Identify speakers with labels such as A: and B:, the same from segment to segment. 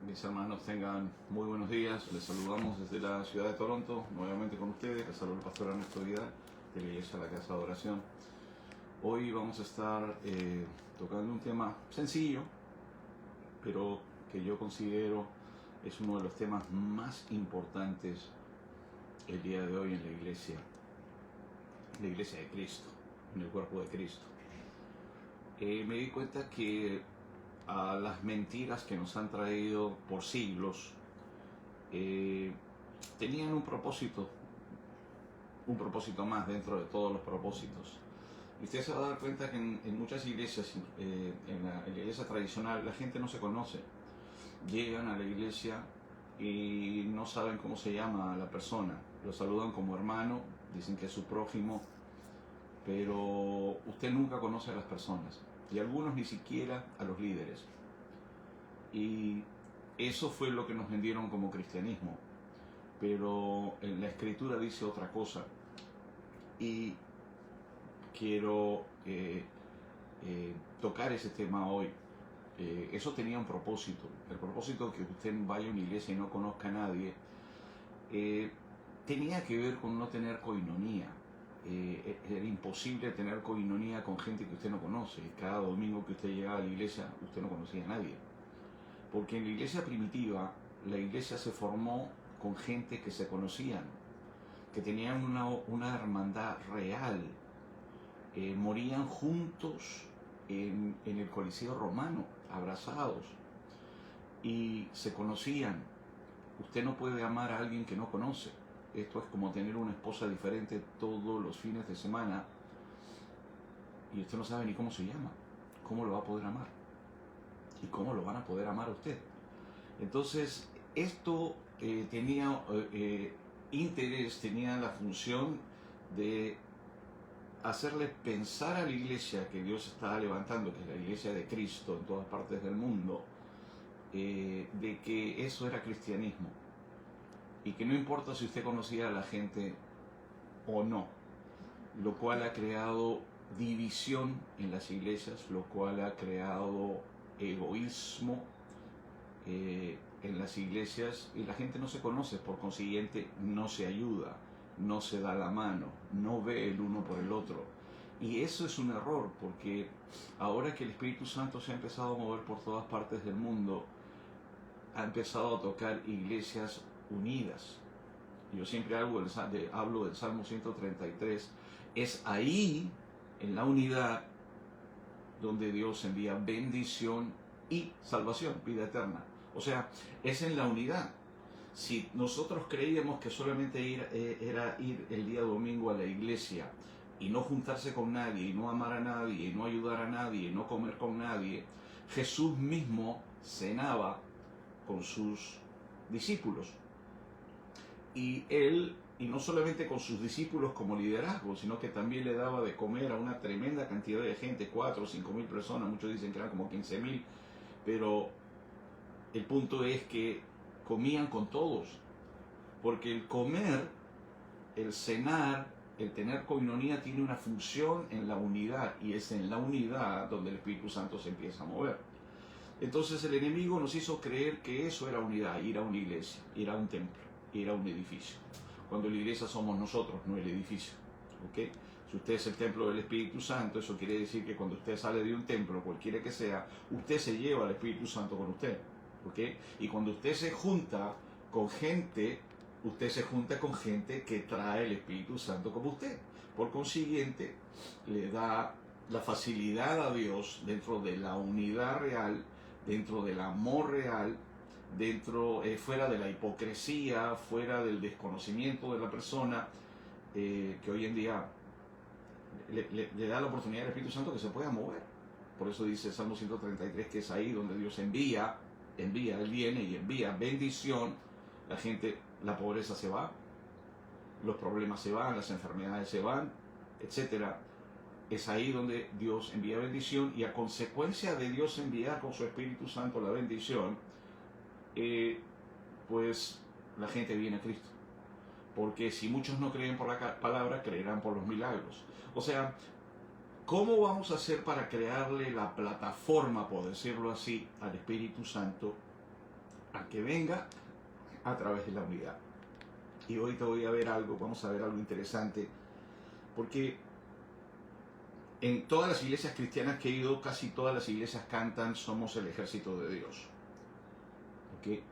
A: Mis hermanos, tengan muy buenos días. Les saludamos desde la ciudad de Toronto, nuevamente con ustedes. Les saluda el pastor Ernesto Vidal de la Iglesia La Casa de Oración. Hoy vamos a estar tocando un tema sencillo, pero que yo considero es uno de los temas más importantes el día de hoy en la iglesia de Cristo, en el cuerpo de Cristo. Me di cuenta que a las mentiras que nos han traído por siglos tenían un propósito más dentro de todos los propósitos. Y usted se va a dar cuenta que en muchas iglesias, en la iglesia tradicional, la gente no se conoce. Llegan a la iglesia y no saben cómo se llama la persona. Lo saludan como hermano, dicen que es su prójimo, pero usted nunca conoce a las personas. Y algunos ni siquiera a los líderes. Y eso fue lo que nos vendieron como cristianismo. Pero en la escritura dice otra cosa. Y quiero tocar ese tema hoy. Eso tenía un propósito. El propósito que usted vaya a una iglesia y no conozca a nadie tenía que ver con no tener coinonía. Era imposible tener coinonía con gente que usted no conoce. Cada domingo que usted llegaba a la iglesia, usted no conocía a nadie. Porque en la iglesia primitiva, la iglesia se formó con gente que se conocían, que tenían una hermandad real. Morían juntos en el Coliseo romano, abrazados, y se conocían. Usted no puede amar a alguien que no conoce. Esto es como tener una esposa diferente todos los fines de semana y usted no sabe ni cómo se llama. ¿Cómo lo va a poder amar? ¿Y cómo lo van a poder amar a usted? Entonces, esto tenía interés, tenía la función de hacerle pensar a la iglesia que Dios estaba levantando, que es la iglesia de Cristo en todas partes del mundo, de que eso era cristianismo. Y que no importa si usted conocía a la gente o no, lo cual ha creado división en las iglesias, lo cual ha creado egoísmo en las iglesias, y la gente no se conoce, por consiguiente no se ayuda, no se da la mano, no ve el uno por el otro. Y eso es un error, porque ahora que el Espíritu Santo se ha empezado a mover por todas partes del mundo, ha empezado a tocar iglesias unidas. Yo siempre hablo del Salmo 133. Es ahí, en la unidad, donde Dios envía bendición y salvación, vida eterna. O sea, es en la unidad. Si nosotros creíamos que solamente era ir el día domingo a la iglesia y no juntarse con nadie, y no amar a nadie, y no ayudar a nadie, y no comer con nadie, Jesús mismo cenaba con sus discípulos. Y él, y no solamente con sus discípulos como liderazgo, sino que también le daba de comer a una tremenda cantidad de gente, 4 o 5 mil personas, muchos dicen que eran como 15.000, pero el punto es que comían con todos, porque el comer, el cenar, el tener coinonía tiene una función en la unidad, y es en la unidad donde el Espíritu Santo se empieza a mover. Entonces el enemigo nos hizo creer que eso era unidad, ir a una iglesia, ir a un templo, ir a un edificio. Cuando la iglesia somos nosotros, no el edificio. ¿Okay? Si usted es el templo del Espíritu Santo, eso quiere decir que cuando usted sale de un templo, cualquiera que sea, usted se lleva al Espíritu Santo con usted. ¿Okay? Y cuando usted se junta con gente, usted se junta con gente que trae el Espíritu Santo como usted. Por consiguiente, le da la facilidad a Dios dentro de la unidad real, dentro del amor real, fuera de la hipocresía, fuera del desconocimiento de la persona, que hoy en día le da la oportunidad al Espíritu Santo que se pueda mover. Por eso dice el Salmo 133 que es ahí donde Dios envía, Él viene y envía bendición. La gente, la pobreza se va, los problemas se van, las enfermedades se van, etcétera. Es ahí donde Dios envía bendición, y a consecuencia de Dios enviar con su Espíritu Santo la bendición, pues la gente viene a Cristo. Porque si muchos no creen por la palabra, creerán por los milagros. O sea, ¿cómo vamos a hacer para crearle la plataforma, por decirlo así, al Espíritu Santo a que venga a través de la unidad. Y ahorita vamos a ver algo interesante, porque en todas las iglesias cristianas que he ido, casi todas las iglesias cantan "Somos el ejército de Dios". ¿Okay?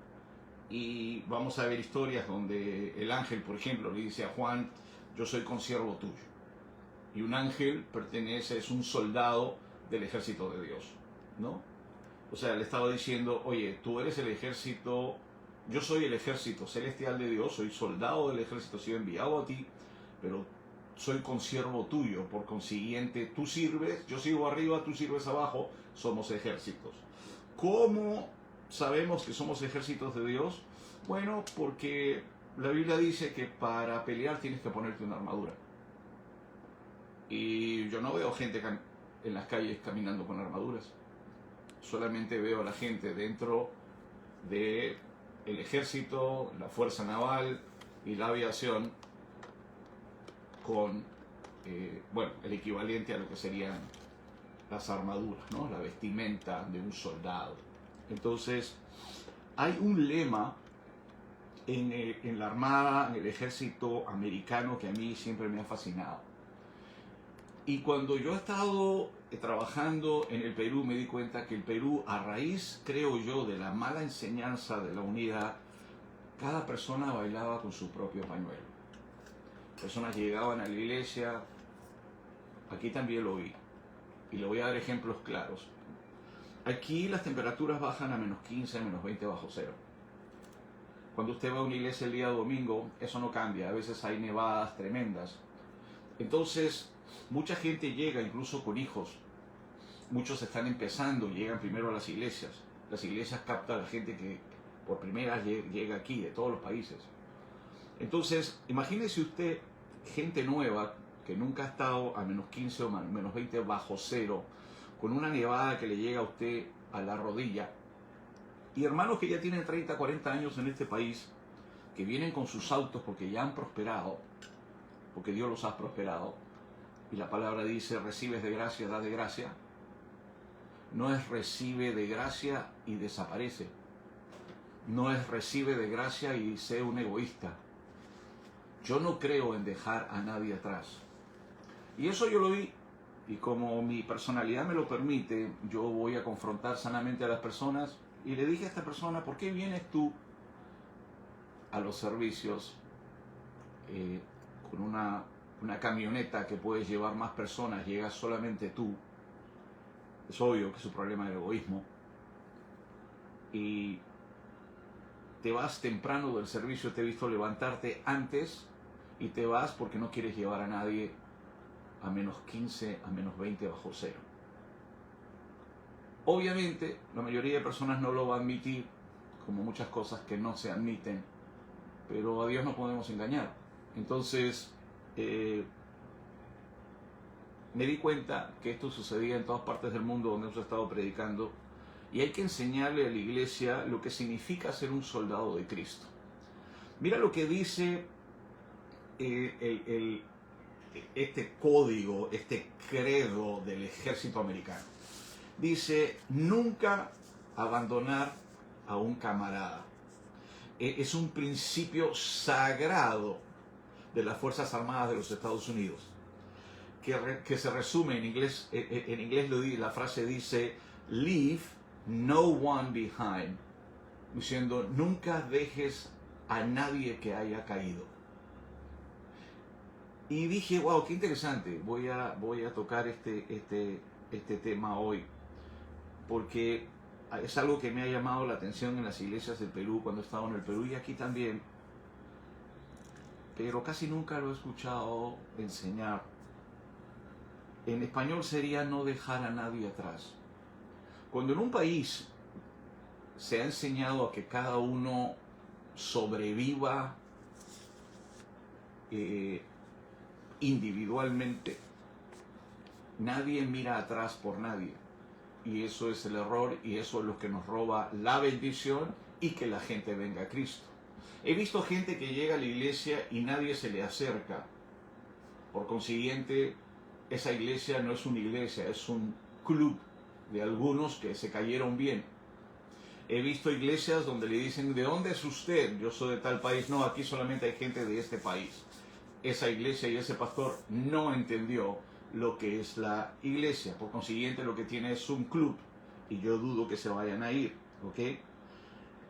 A: Y vamos a ver historias donde el ángel, por ejemplo, le dice a Juan: "Yo soy consiervo tuyo". Y un ángel es un soldado del ejército de Dios, ¿no? O sea, le estaba diciendo: oye, tú eres el ejército, yo soy el ejército celestial de Dios, soy soldado del ejército, soy enviado a ti, pero soy consiervo tuyo, por consiguiente tú sirves, yo sirvo arriba, tú sirves abajo, somos ejércitos. ¿Cómo sabemos que somos ejércitos de Dios? Bueno, porque la Biblia dice que para pelear tienes que ponerte una armadura. Y yo no veo gente en las calles caminando con armaduras. Solamente veo a la gente dentro del ejército, la fuerza naval y la aviación con, el equivalente a lo que serían las armaduras, ¿no? La vestimenta de un soldado. Entonces, hay un lema en la armada, en el ejército americano, que a mí siempre me ha fascinado. Y cuando yo he estado trabajando en el Perú, me di cuenta que el Perú, a raíz, creo yo, de la mala enseñanza de la unidad, cada persona bailaba con su propio pañuelo. Personas llegaban a la iglesia, aquí también lo vi, y le voy a dar ejemplos claros. Aquí las temperaturas bajan a -15, -20 bajo cero. Cuando usted va a una iglesia el día domingo, eso no cambia, a veces hay nevadas tremendas. Entonces, mucha gente llega incluso con hijos. Muchos están empezando, llegan primero a las iglesias. Las iglesias captan a la gente que por primera vez llega aquí, de todos los países. Entonces, imagínese usted gente nueva que nunca ha estado a -15 o -20 bajo cero, con una nevada que le llega a usted a la rodilla. Y hermanos que ya tienen 30, 40 años en este país, que vienen con sus autos porque ya han prosperado, porque Dios los ha prosperado. Y la palabra dice: recibes de gracia, da de gracia. No es recibe de gracia y desaparece. No es recibe de gracia y sé un egoísta. Yo no creo en dejar a nadie atrás. Y eso yo lo vi. Y como mi personalidad me lo permite, yo voy a confrontar sanamente a las personas. Y le dije a esta persona: ¿por qué vienes tú a los servicios con una camioneta que puedes llevar más personas? Llegas solamente tú. Es obvio que es un problema de egoísmo. Y te vas temprano del servicio, te he visto levantarte antes y te vas porque no quieres llevar a nadie a -15, a -20 bajo cero. Obviamente, la mayoría de personas no lo va a admitir, como muchas cosas que no se admiten, pero a Dios no podemos engañar. Entonces, me di cuenta que esto sucedía en todas partes del mundo donde hemos estado predicando, y hay que enseñarle a la iglesia lo que significa ser un soldado de Cristo. Mira lo que dice este código, este credo del ejército americano. Dice: nunca abandonar a un camarada. Es un principio sagrado de las Fuerzas Armadas de los Estados Unidos, que se resume en inglés. En inglés la frase dice: leave no one behind, diciendo: nunca dejes a nadie que haya caído. Y dije: wow, qué interesante. Voy a tocar este tema hoy, porque es algo que me ha llamado la atención en las iglesias del Perú, cuando he estado en el Perú y aquí también, pero casi nunca lo he escuchado enseñar. En español sería: no dejar a nadie atrás. Cuando en un país se ha enseñado a que cada uno sobreviva individualmente, nadie mira atrás por nadie. Y eso es el error, y eso es lo que nos roba la bendición y que la gente venga a Cristo. He visto gente que llega a la iglesia y nadie se le acerca. Por consiguiente, esa iglesia no es una iglesia, es un club de algunos que se cayeron bien. He visto iglesias donde le dicen, ¿de dónde es usted? Yo soy de tal país. No, aquí solamente hay gente de este país. Esa iglesia y ese pastor no entendió lo que es la iglesia. Por consiguiente, lo que tiene es un club. Y yo dudo que se vayan a ir. ¿Ok?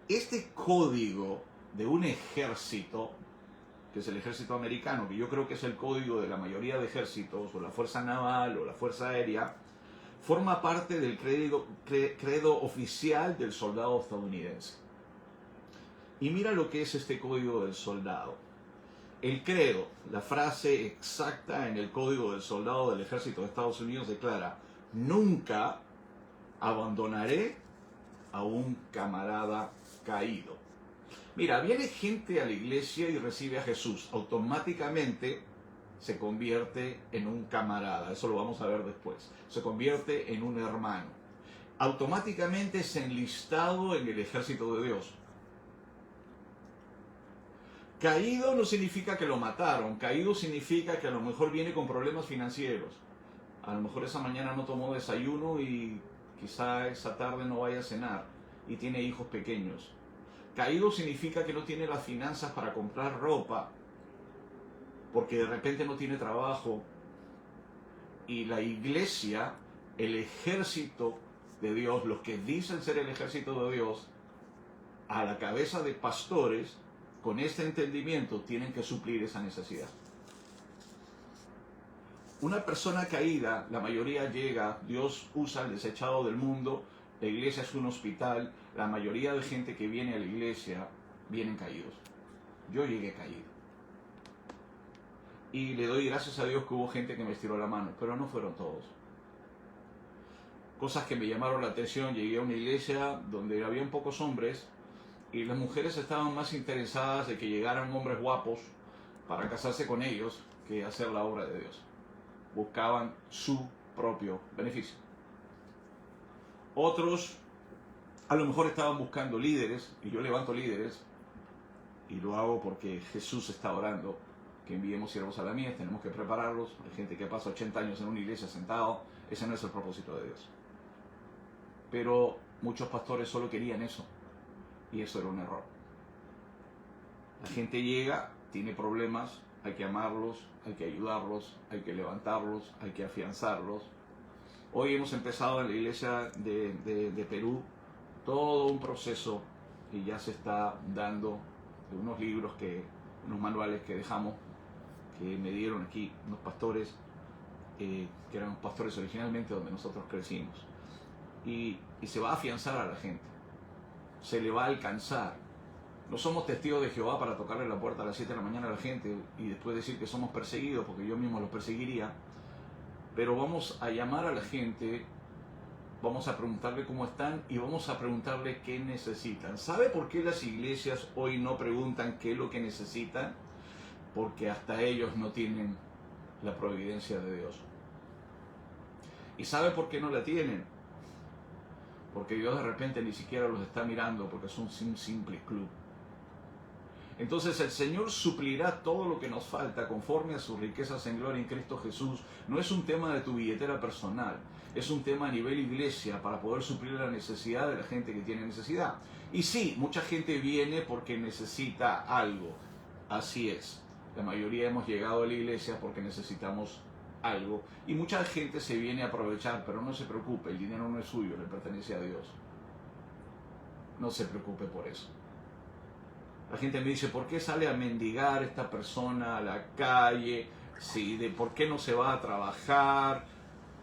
A: Este código de un ejército, que es el ejército americano, que yo creo que es el código de la mayoría de ejércitos, o la fuerza naval, o la fuerza aérea, forma parte del credo oficial del soldado estadounidense. Y mira lo que es este código del soldado. El credo, la frase exacta en el código del soldado del ejército de Estados Unidos declara: nunca abandonaré a un camarada caído. Mira, viene gente a la iglesia y recibe a Jesús, automáticamente se convierte en un camarada, eso lo vamos a ver después, se convierte en un hermano, automáticamente es enlistado en el ejército de Dios. Caído no significa que lo mataron, caído significa que a lo mejor viene con problemas financieros, a lo mejor esa mañana no tomó desayuno y quizá esa tarde no vaya a cenar y tiene hijos pequeños. Caído significa que no tiene las finanzas para comprar ropa, porque de repente no tiene trabajo. Y la iglesia, el ejército de Dios, los que dicen ser el ejército de Dios, a la cabeza de pastores, con este entendimiento, tienen que suplir esa necesidad. Una persona caída, la mayoría llega, Dios usa el desechado del mundo, la iglesia es un hospital, la mayoría de gente que viene a la iglesia vienen caídos. Yo llegué caído. Y le doy gracias a Dios que hubo gente que me estiró la mano, pero no fueron todos. Cosas que me llamaron la atención, llegué a una iglesia donde habían pocos hombres y las mujeres estaban más interesadas de que llegaran hombres guapos para casarse con ellos que hacer la obra de Dios. Buscaban su propio beneficio. Otros a lo mejor estaban buscando líderes, y yo levanto líderes, y lo hago porque Jesús está orando, que enviemos siervos a la mies, tenemos que prepararlos. Hay gente que pasa 80 años en una iglesia sentado, ese no es el propósito de Dios. Pero muchos pastores solo querían eso, y eso era un error. La gente llega, tiene problemas, hay que amarlos, hay que ayudarlos, hay que levantarlos, hay que afianzarlos. Hoy hemos empezado en la iglesia de Perú todo un proceso y ya se está dando de unos libros, unos manuales que dejamos, que me dieron aquí unos pastores, que eran pastores originalmente donde nosotros crecimos. Y se va a afianzar a la gente, se le va a alcanzar. No somos testigos de Jehová para tocarle la puerta a las 7 de la mañana a la gente y después decir que somos perseguidos, porque yo mismo los perseguiría. Pero vamos a llamar a la gente, vamos a preguntarle cómo están y vamos a preguntarle qué necesitan. ¿Sabe por qué las iglesias hoy no preguntan qué es lo que necesitan? Porque hasta ellos no tienen la providencia de Dios. ¿Y sabe por qué no la tienen? Porque Dios de repente ni siquiera los está mirando, porque son un simple club. Entonces el Señor suplirá todo lo que nos falta conforme a sus riquezas en gloria en Cristo Jesús. No es un tema de tu billetera personal, es un tema a nivel iglesia para poder suplir la necesidad de la gente que tiene necesidad. Y sí, mucha gente viene porque necesita algo, así es. La mayoría hemos llegado a la iglesia porque necesitamos algo y mucha gente se viene a aprovechar, pero no se preocupe, el dinero no es suyo, le pertenece a Dios. No se preocupe por eso. La gente me dice, ¿por qué sale a mendigar esta persona a la calle? Sí, ¿por qué no se va a trabajar?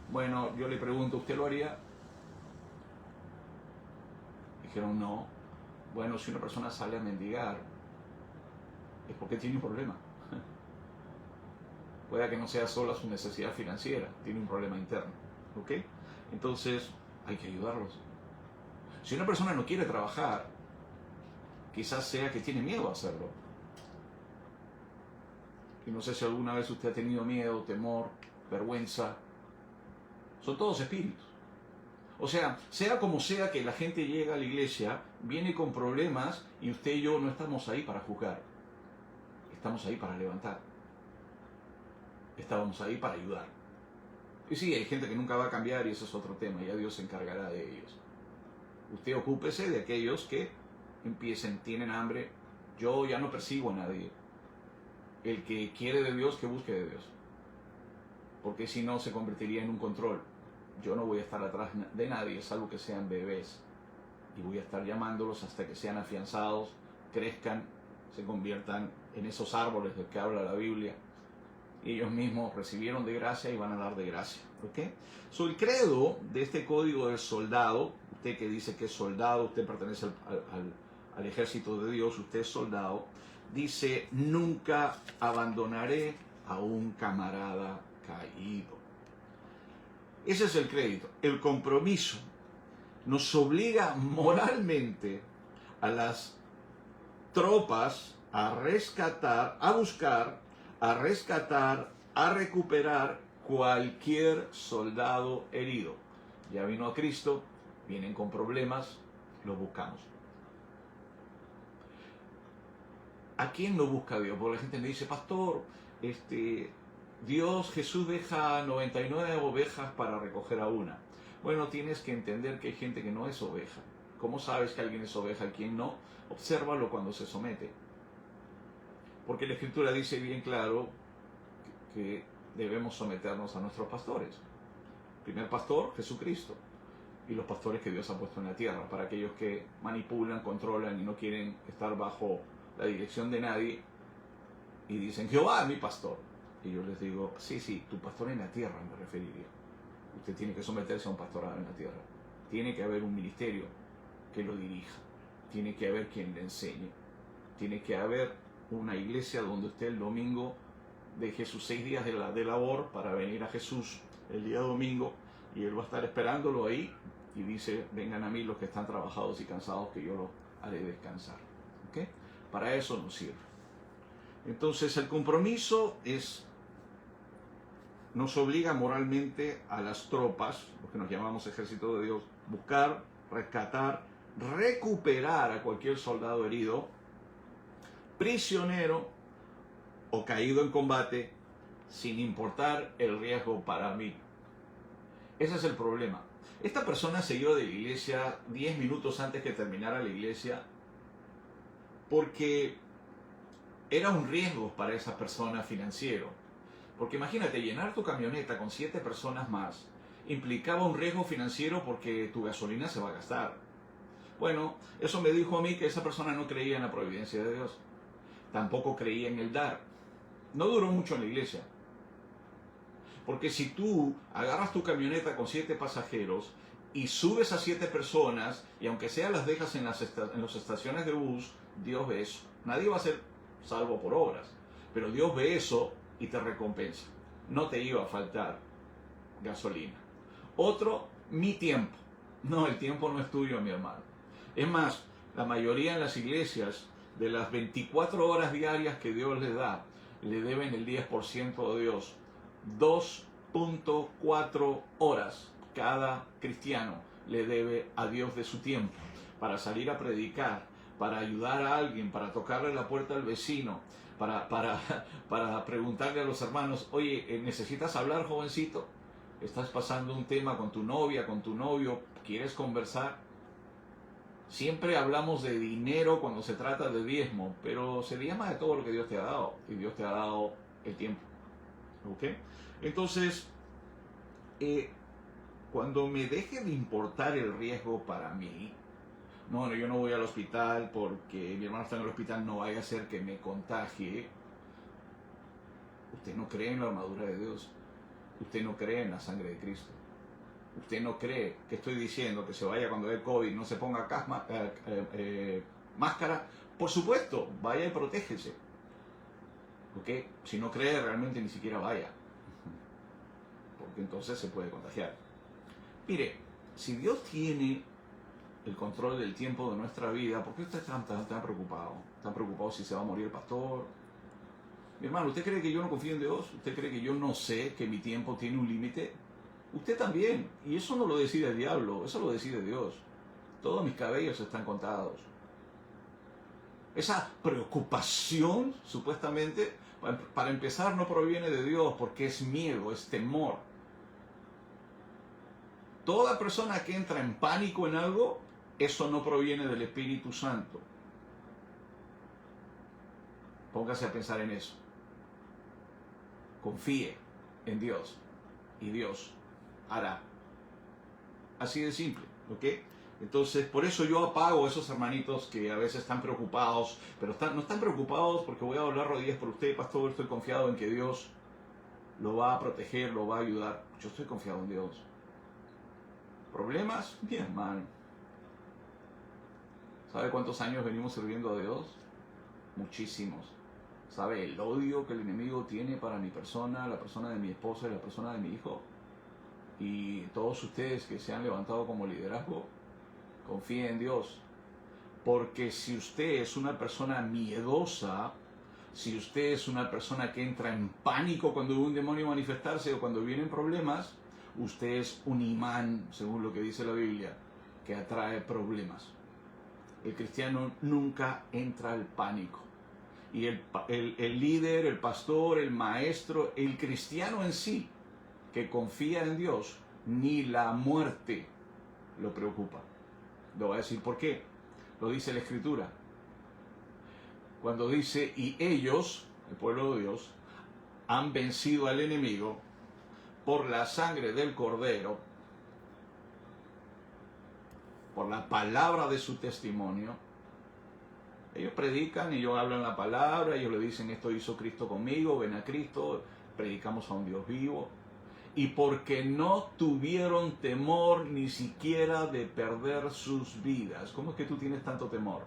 A: Bueno, yo le pregunto, ¿usted lo haría? Dijeron, no. Bueno, si una persona sale a mendigar, es porque tiene un problema. Puede que no sea solo su necesidad financiera, tiene un problema interno. ¿Ok? Entonces, hay que ayudarlos. Si una persona no quiere trabajar, quizás sea que tiene miedo a hacerlo. Y no sé si alguna vez usted ha tenido miedo, temor, vergüenza. Son todos espíritus. O sea como sea que la gente llega a la iglesia, viene con problemas y usted y yo no estamos ahí para juzgar. Estamos ahí para levantar. Estamos ahí para ayudar. Y sí, hay gente que nunca va a cambiar y eso es otro tema, ya Dios se encargará de ellos. Usted ocúpese de aquellos que tienen hambre. Yo ya no persigo a nadie. El que quiere de Dios, que busque de Dios. Porque si no, se convertiría en un control. Yo no voy a estar atrás de nadie, salvo que sean bebés. Y voy a estar llamándolos hasta que sean afianzados, crezcan, se conviertan en esos árboles de que habla la Biblia. Y ellos mismos recibieron de gracia y van a dar de gracia. ¿Ok? So, el credo de este código del soldado, usted que dice que es soldado, usted pertenece al ejército de Dios, usted es soldado, dice: nunca abandonaré a un camarada caído. Ese es el crédito. El compromiso nos obliga moralmente a las tropas a rescatar, a buscar, a rescatar, a recuperar cualquier soldado herido. Ya vino a Cristo, vienen con problemas, lo buscamos. ¿A quién no busca Dios? Porque la gente me dice: pastor, Jesús deja 99 ovejas para recoger a una. Bueno, tienes que entender que hay gente que no es oveja. ¿Cómo sabes que alguien es oveja y quién no? Obsérvalo cuando se somete. Porque la Escritura dice bien claro que debemos someternos a nuestros pastores. El primer pastor, Jesucristo. Y los pastores que Dios ha puesto en la tierra, para aquellos que manipulan, controlan y no quieren estar bajo la dirección de nadie y dicen: Jehová es mi pastor. Y yo les digo: sí, tu pastor en la tierra me referiría. Usted tiene que someterse a un pastorado en la tierra. Tiene que haber un ministerio que lo dirija. Tiene que haber quien le enseñe. Tiene que haber una iglesia donde usted el domingo deje sus 6 días de labor para venir a Jesús el día domingo, y Él va a estar esperándolo ahí y dice: vengan a mí los que están trabajados y cansados, que yo los haré descansar. ¿Okay? Para eso nos sirve. Entonces el compromiso nos obliga moralmente a las tropas, los que nos llamamos ejército de Dios, buscar, rescatar, recuperar a cualquier soldado herido, prisionero o caído en combate, sin importar el riesgo para mí. Ese es el problema. Esta persona se iba de la iglesia 10 minutos antes que terminara la iglesia porque era un riesgo para esa persona financiero. Porque imagínate, llenar tu camioneta con 7 personas más implicaba un riesgo financiero porque tu gasolina se va a gastar. Bueno, eso me dijo a mí que esa persona no creía en la providencia de Dios. Tampoco creía en el dar. No duró mucho en la iglesia. Porque si tú agarras tu camioneta con 7 pasajeros y subes a 7 personas, y aunque sea las dejas en las estaciones de bus, Dios ve eso. Nadie va a ser salvo por obras, pero Dios ve eso y te recompensa. No te iba a faltar gasolina. Otro, mi tiempo. No, el tiempo no es tuyo, mi hermano. Es más, la mayoría en las iglesias, de las 24 horas diarias que Dios les da, le deben el 10% a Dios. 2.4 horas cada cristiano le debe a Dios de su tiempo para salir a predicar, para ayudar a alguien, para tocarle la puerta al vecino, para preguntarle a los hermanos: oye, ¿necesitas hablar, jovencito? ¿Estás pasando un tema con tu novia, con tu novio? ¿Quieres conversar? Siempre hablamos de dinero cuando se trata de diezmo, pero se llama de todo lo que Dios te ha dado, y Dios te ha dado el tiempo. ¿Ok? Entonces, cuando me deje de importar el riesgo para mí, no, yo no voy al hospital porque mi hermano está en el hospital, no vaya a ser que me contagie. Usted no cree en la armadura de Dios. Usted no cree en la sangre de Cristo. Usted no cree que estoy diciendo que se vaya cuando dé COVID, no se ponga máscara. Por supuesto, vaya y protégese. ¿Ok? Si no cree, realmente ni siquiera vaya. Porque entonces se puede contagiar. Mire, si Dios tiene el control del tiempo de nuestra vida, ¿por qué usted está tan preocupado? ¿Tan preocupado si se va a morir el pastor? Mi hermano, ¿usted cree que yo no confío en Dios? ¿Usted cree que yo no sé que mi tiempo tiene un límite? Usted también. Y eso no lo decide el diablo, eso lo decide Dios. Todos mis cabellos están contados. Esa preocupación, supuestamente, para empezar, no proviene de Dios, porque es miedo, es temor. Toda persona que entra en pánico en algo Eso no proviene del Espíritu Santo. Póngase a pensar en eso. Confíe en Dios y Dios hará. Así de simple, ¿ok? Entonces, por eso yo apago a esos hermanitos que a veces están preocupados, pero no están preocupados porque voy a doblar rodillas por usted, pastor. Estoy confiado en que Dios lo va a proteger, lo va a ayudar. Yo estoy confiado en Dios. ¿Problemas? Mi hermano. ¿Sabe cuántos años venimos sirviendo a Dios? Muchísimos. ¿Sabe el odio que el enemigo tiene para mi persona, la persona de mi esposa y la persona de mi hijo? Y todos ustedes que se han levantado como liderazgo, confíen en Dios. Porque si usted es una persona miedosa, si usted es una persona que entra en pánico cuando ve un demonio manifestarse o cuando vienen problemas, usted es un imán, según lo que dice la Biblia, que atrae problemas. El cristiano nunca entra al pánico. Y el líder, el pastor, el maestro, el cristiano en sí, que confía en Dios, ni la muerte lo preocupa. Le voy a decir por qué. Lo dice la Escritura. Cuando dice, y ellos, el pueblo de Dios, han vencido al enemigo por la sangre del Cordero, por la palabra de su testimonio. Ellos predican y ellos hablan la palabra, ellos le dicen, esto hizo Cristo conmigo, ven a Cristo, predicamos a un Dios vivo. Y porque no tuvieron temor ni siquiera de perder sus vidas. ¿Cómo es que tú tienes tanto temor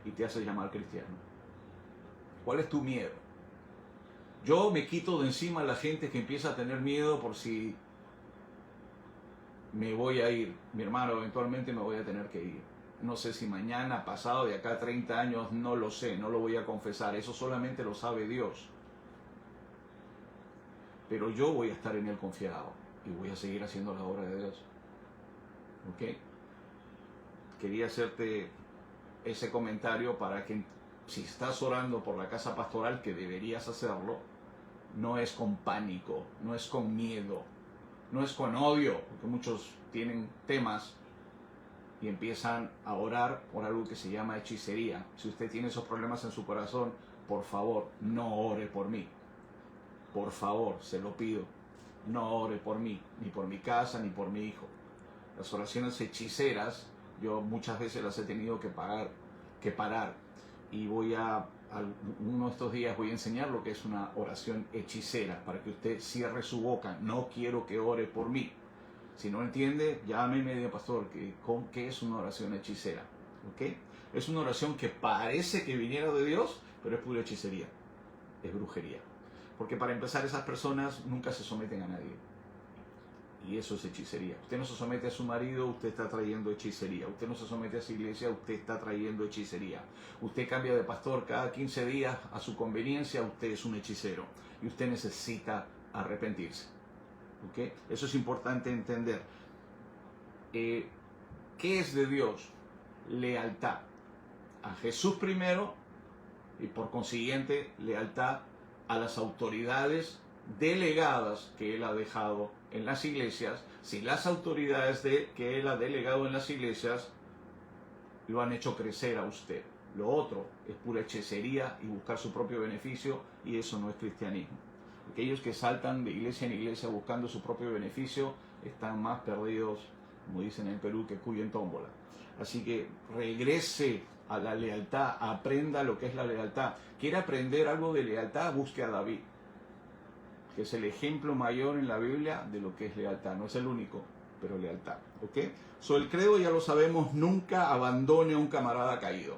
A: y te haces llamar cristiano? ¿Cuál es tu miedo? Yo me quito de encima a la gente que empieza a tener miedo por si me voy a ir. Mi hermano, eventualmente me voy a tener que ir. No sé si mañana, pasado, de acá a 30 años, no lo sé, no lo voy a confesar. Eso solamente lo sabe Dios. Pero yo voy a estar en Él confiado y voy a seguir haciendo la obra de Dios. ¿Ok? Quería hacerte ese comentario para que, si estás orando por la casa pastoral, que deberías hacerlo, no es con pánico, no es con miedo, no es con odio, porque muchos tienen temas y empiezan a orar por algo que se llama hechicería. Si usted tiene esos problemas en su corazón, por favor, no ore por mí. Por favor, se lo pido, no ore por mí, ni por mi casa, ni por mi hijo. Las oraciones hechiceras, yo muchas veces las he tenido que parar. Y uno de estos días voy a enseñar lo que es una oración hechicera, para que usted cierre su boca. No quiero que ore por mí. Si no entiende, llámeme y diga, pastor, ¿qué es una oración hechicera? ¿Okay? Es una oración que parece que viniera de Dios, pero es pura hechicería, es brujería. Porque para empezar, esas personas nunca se someten a nadie. Y eso es hechicería. Usted no se somete a su marido, usted está trayendo hechicería. Usted no se somete a su iglesia, usted está trayendo hechicería. Usted cambia de pastor cada 15 días a su conveniencia, usted es un hechicero. Y usted necesita arrepentirse. ¿Okay? Eso es importante entender. ¿Qué es de Dios? Lealtad a Jesús primero y por consiguiente lealtad a las autoridades delegadas que Él ha dejado en las iglesias. Si las autoridades que Él ha delegado en las iglesias lo han hecho crecer a usted. Lo otro es pura hechicería y buscar su propio beneficio, y eso no es cristianismo. Aquellos que saltan de iglesia en iglesia buscando su propio beneficio están más perdidos, como dicen en Perú, que cuyo en tómbola. Así que regrese a la lealtad, aprenda lo que es la lealtad. ¿Quiere aprender algo de lealtad? Busque a David, que es el ejemplo mayor en la Biblia de lo que es lealtad. No es el único, pero lealtad. ¿Ok? El credo, ya lo sabemos, nunca abandone a un camarada caído.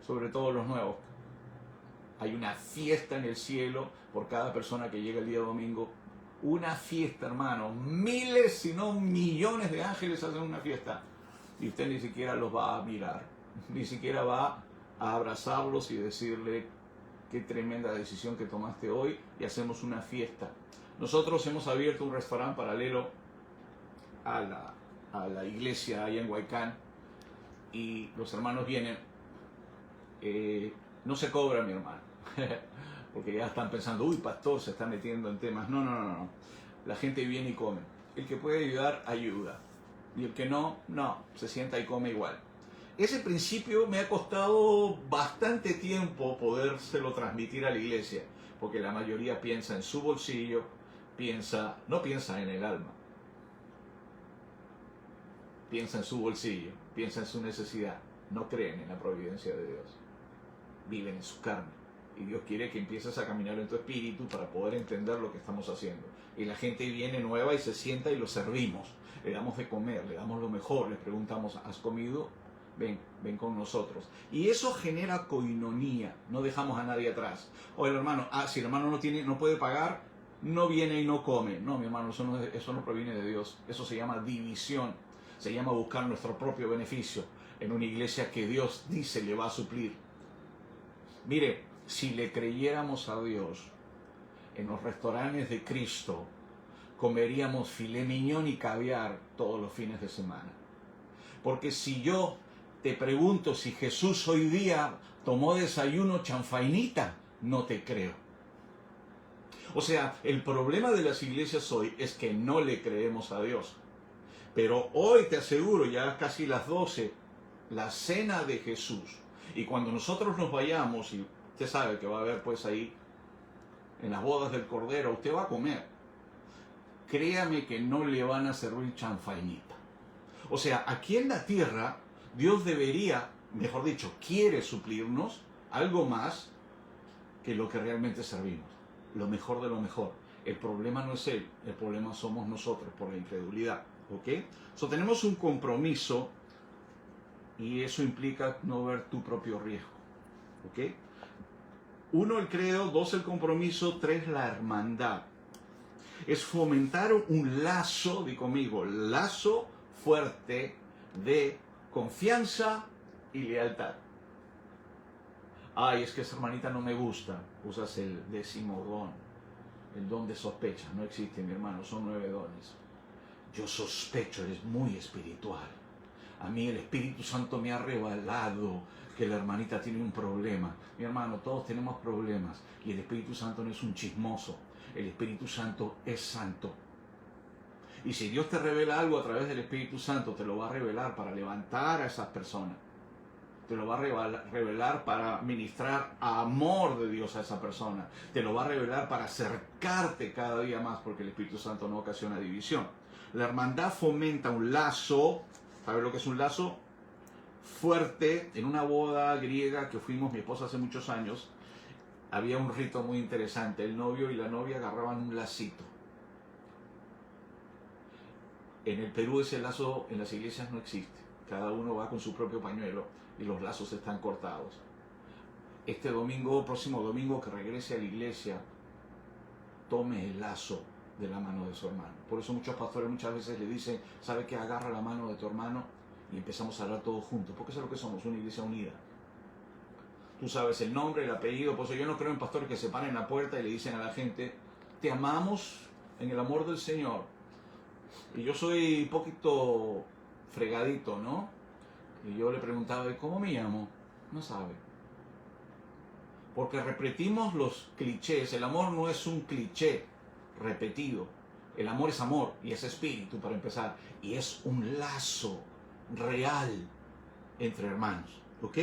A: Sobre todo los nuevos. Hay una fiesta en el cielo por cada persona que llega el día domingo. Una fiesta, hermano. Miles, si no millones de ángeles hacen una fiesta. Y usted ni siquiera los va a mirar. Ni siquiera va a abrazarlos y decirle qué tremenda decisión que tomaste hoy, y hacemos una fiesta. Nosotros hemos abierto un restaurante paralelo a la iglesia ahí en Huaycán, y los hermanos vienen. No se cobra, mi hermano, porque ya están pensando, uy, pastor, se está metiendo en temas. No. La gente viene y come. El que puede ayudar, ayuda. Y el que no, se sienta y come igual. Ese principio me ha costado bastante tiempo podérselo transmitir a la iglesia, porque la mayoría piensa en su bolsillo, no piensa en el alma. Piensa en su bolsillo, piensa en su necesidad. No creen en la providencia de Dios. Viven en su carne. Y Dios quiere que empieces a caminar en tu espíritu para poder entender lo que estamos haciendo. Y la gente viene nueva y se sienta y lo servimos. Le damos de comer, le damos lo mejor, les preguntamos, ¿has comido? Ven con nosotros. Y eso genera coinonía. No dejamos a nadie atrás. O el hermano, si el hermano no puede pagar, no viene y no come. No, mi hermano, eso no proviene de Dios. Eso se llama división. Se llama buscar nuestro propio beneficio en una iglesia que Dios dice le va a suplir. Mire, si le creyéramos a Dios, en los restaurantes de Cristo comeríamos filet mignon y caviar todos los fines de semana. Porque si yo te pregunto si Jesús hoy día tomó desayuno chanfainita, no te creo. O sea, el problema de las iglesias hoy es que no le creemos a Dios. Pero hoy te aseguro, ya casi las 12, la cena de Jesús. Y cuando nosotros nos vayamos, y usted sabe que va a haber pues ahí, en las bodas del Cordero, usted va a comer. Créame que no le van a servir chanfainita. O sea, aquí en la tierra, Dios debería, mejor dicho, quiere suplirnos algo más que lo que realmente servimos. Lo mejor de lo mejor. El problema no es Él, el problema somos nosotros por la incredulidad. ¿Ok? So, tenemos un compromiso y eso implica no ver tu propio riesgo. ¿Ok? 1, el credo. 2, el compromiso. 3, la hermandad. Es fomentar un lazo, di conmigo, lazo fuerte de confianza y lealtad. Ay, es que esa hermanita no me gusta. Usas el 10º don, el don de sospecha. No existe, mi hermano, son 9 dones. Yo sospecho, eres muy espiritual. A mí el Espíritu Santo me ha revelado que la hermanita tiene un problema. Mi hermano, todos tenemos problemas. Y el Espíritu Santo no es un chismoso. El Espíritu Santo es santo. Y si Dios te revela algo a través del Espíritu Santo, te lo va a revelar para levantar a esas personas. Te lo va a revelar para ministrar amor de Dios a esa persona. Te lo va a revelar para acercarte cada día más, porque el Espíritu Santo no ocasiona división. La hermandad fomenta un lazo. ¿Sabes lo que es un lazo? Fuerte. En una boda griega que fuimos mi esposa hace muchos años, había un rito muy interesante. El novio y la novia agarraban un lacito. En el Perú ese lazo en las iglesias no existe. Cada uno va con su propio pañuelo y los lazos están cortados. Este domingo, próximo domingo que regrese a la iglesia, tome el lazo de la mano de su hermano. Por eso muchos pastores muchas veces le dicen, ¿sabe qué? Agarra la mano de tu hermano y empezamos a hablar todos juntos. Porque eso es lo que somos, una iglesia unida. Tú sabes el nombre, el apellido. Por eso yo no creo en pastores que se paren en la puerta y le dicen a la gente, te amamos en el amor del Señor. Y yo soy un poquito fregadito, ¿no? Y yo le preguntaba, ¿cómo me llamo? No sabe. Porque repetimos los clichés. El amor no es un cliché repetido. El amor es amor y es espíritu para empezar. Y es un lazo real entre hermanos, ¿ok?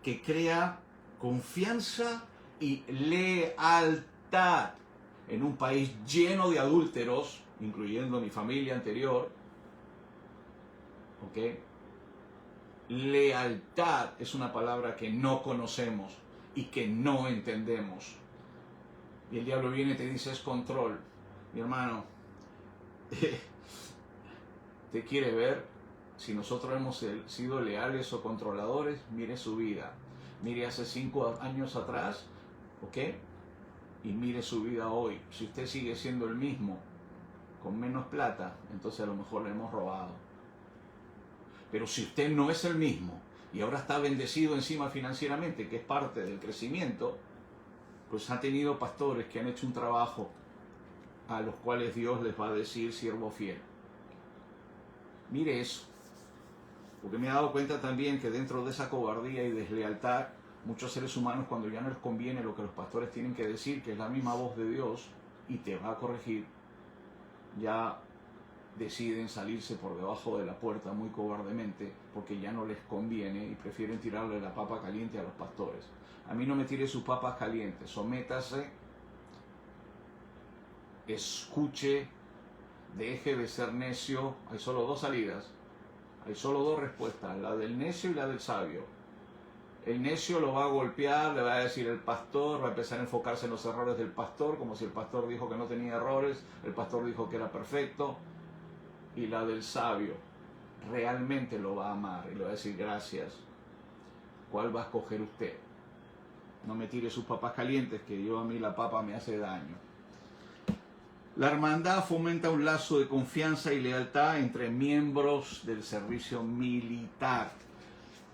A: Que crea confianza y lealtad. En un país lleno de adúlteros, incluyendo mi familia anterior, ¿ok? Lealtad es una palabra que no conocemos y que no entendemos. Y el diablo viene y te dice, es control. Mi hermano, te quiere ver. Si nosotros hemos sido leales o controladores, mire su vida. Mire hace 5 años atrás, ¿ok? Y mire su vida hoy. Si usted sigue siendo el mismo, con menos plata, entonces a lo mejor le hemos robado. Pero si usted no es el mismo y ahora está bendecido encima financieramente, que es parte del crecimiento, pues ha tenido pastores que han hecho un trabajo a los cuales Dios les va a decir siervo fiel. Mire eso. Porque me he dado cuenta también que dentro de esa cobardía y deslealtad, muchos seres humanos, cuando ya no les conviene lo que los pastores tienen que decir, que es la misma voz de Dios, y te va a corregir, ya deciden salirse por debajo de la puerta muy cobardemente porque ya no les conviene y prefieren tirarle la papa caliente a los pastores. A mí no me tire sus papas calientes, sométase, escuche, deje de ser necio. Hay solo dos salidas, hay solo dos respuestas, la del necio y la del sabio. El necio lo va a golpear, le va a decir el pastor, va a empezar a enfocarse en los errores del pastor, como si el pastor dijo que no tenía errores, el pastor dijo que era perfecto. Y la del sabio realmente lo va a amar y le va a decir gracias. ¿Cuál va a escoger usted? No me tire sus papas calientes, que a mí la papa me hace daño. La hermandad fomenta un lazo de confianza y lealtad entre miembros del servicio militar.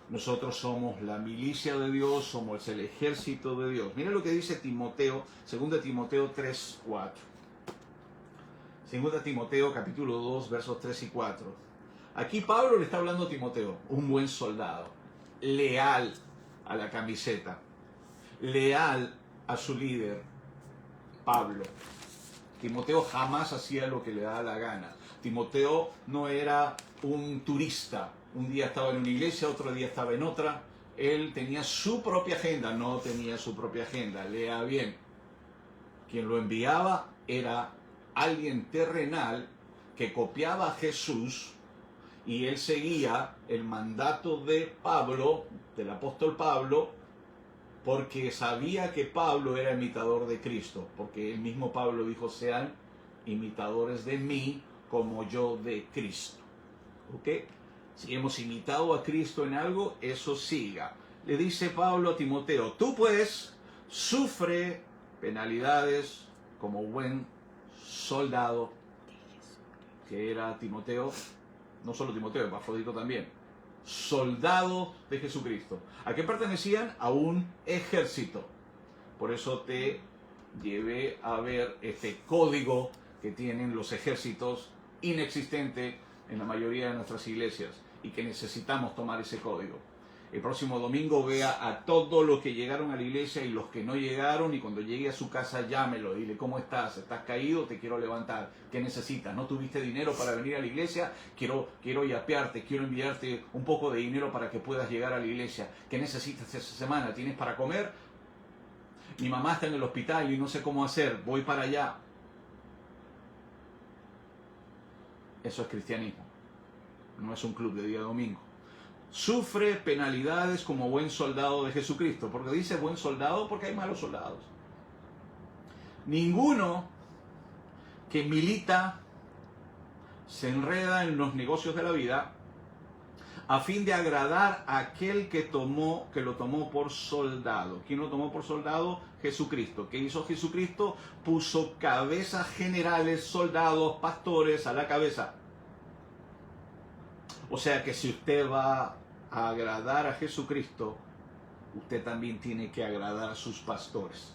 A: Nosotros somos la milicia de Dios, somos el ejército de Dios. Miren lo que dice Timoteo, 2 Timoteo 3, 4. 2 Timoteo capítulo 2, versos 3 y 4. Aquí Pablo le está hablando a Timoteo, un buen soldado, leal a la camiseta, leal a su líder, Pablo. Timoteo jamás hacía lo que le daba la gana. Timoteo no era un turista. Un día estaba en una iglesia, otro día estaba en otra. Él tenía su propia agenda, no tenía su propia agenda. Lea bien. Quien lo enviaba era alguien terrenal que copiaba a Jesús y él seguía el mandato de Pablo, del apóstol Pablo, porque sabía que Pablo era imitador de Cristo, porque el mismo Pablo dijo, sean imitadores de mí como yo de Cristo. ¿Ok? Si hemos imitado a Cristo en algo, eso siga. Le dice Pablo a Timoteo, tú pues sufre penalidades como buen soldado, que era Timoteo, no solo Timoteo, Epafrodito también, soldado de Jesucristo. ¿A qué pertenecían? A un ejército. Por eso te llevé a ver este código que tienen los ejércitos, inexistente en la mayoría de nuestras iglesias, y que necesitamos tomar ese código. El próximo domingo vea a todos los que llegaron a la iglesia y los que no llegaron, y cuando llegue a su casa llámelo, dile cómo estás, estás caído, te quiero levantar, ¿qué necesitas? ¿No tuviste dinero para venir a la iglesia? Quiero yapearte, quiero enviarte un poco de dinero para que puedas llegar a la iglesia. ¿Qué necesitas esa semana? ¿Tienes para comer? Mi mamá está en el hospital y no sé cómo hacer, voy para allá. Eso es cristianismo, no es un club de día domingo. Sufre penalidades como buen soldado de Jesucristo. Porque dice buen soldado porque hay malos soldados. Ninguno que milita se enreda en los negocios de la vida a fin de agradar a aquel que lo tomó por soldado. ¿Quién lo tomó por soldado? Jesucristo. ¿Qué hizo Jesucristo? Puso cabezas generales, soldados, pastores a la cabeza. O sea que si usted va a agradar a Jesucristo, usted también tiene que agradar a sus pastores.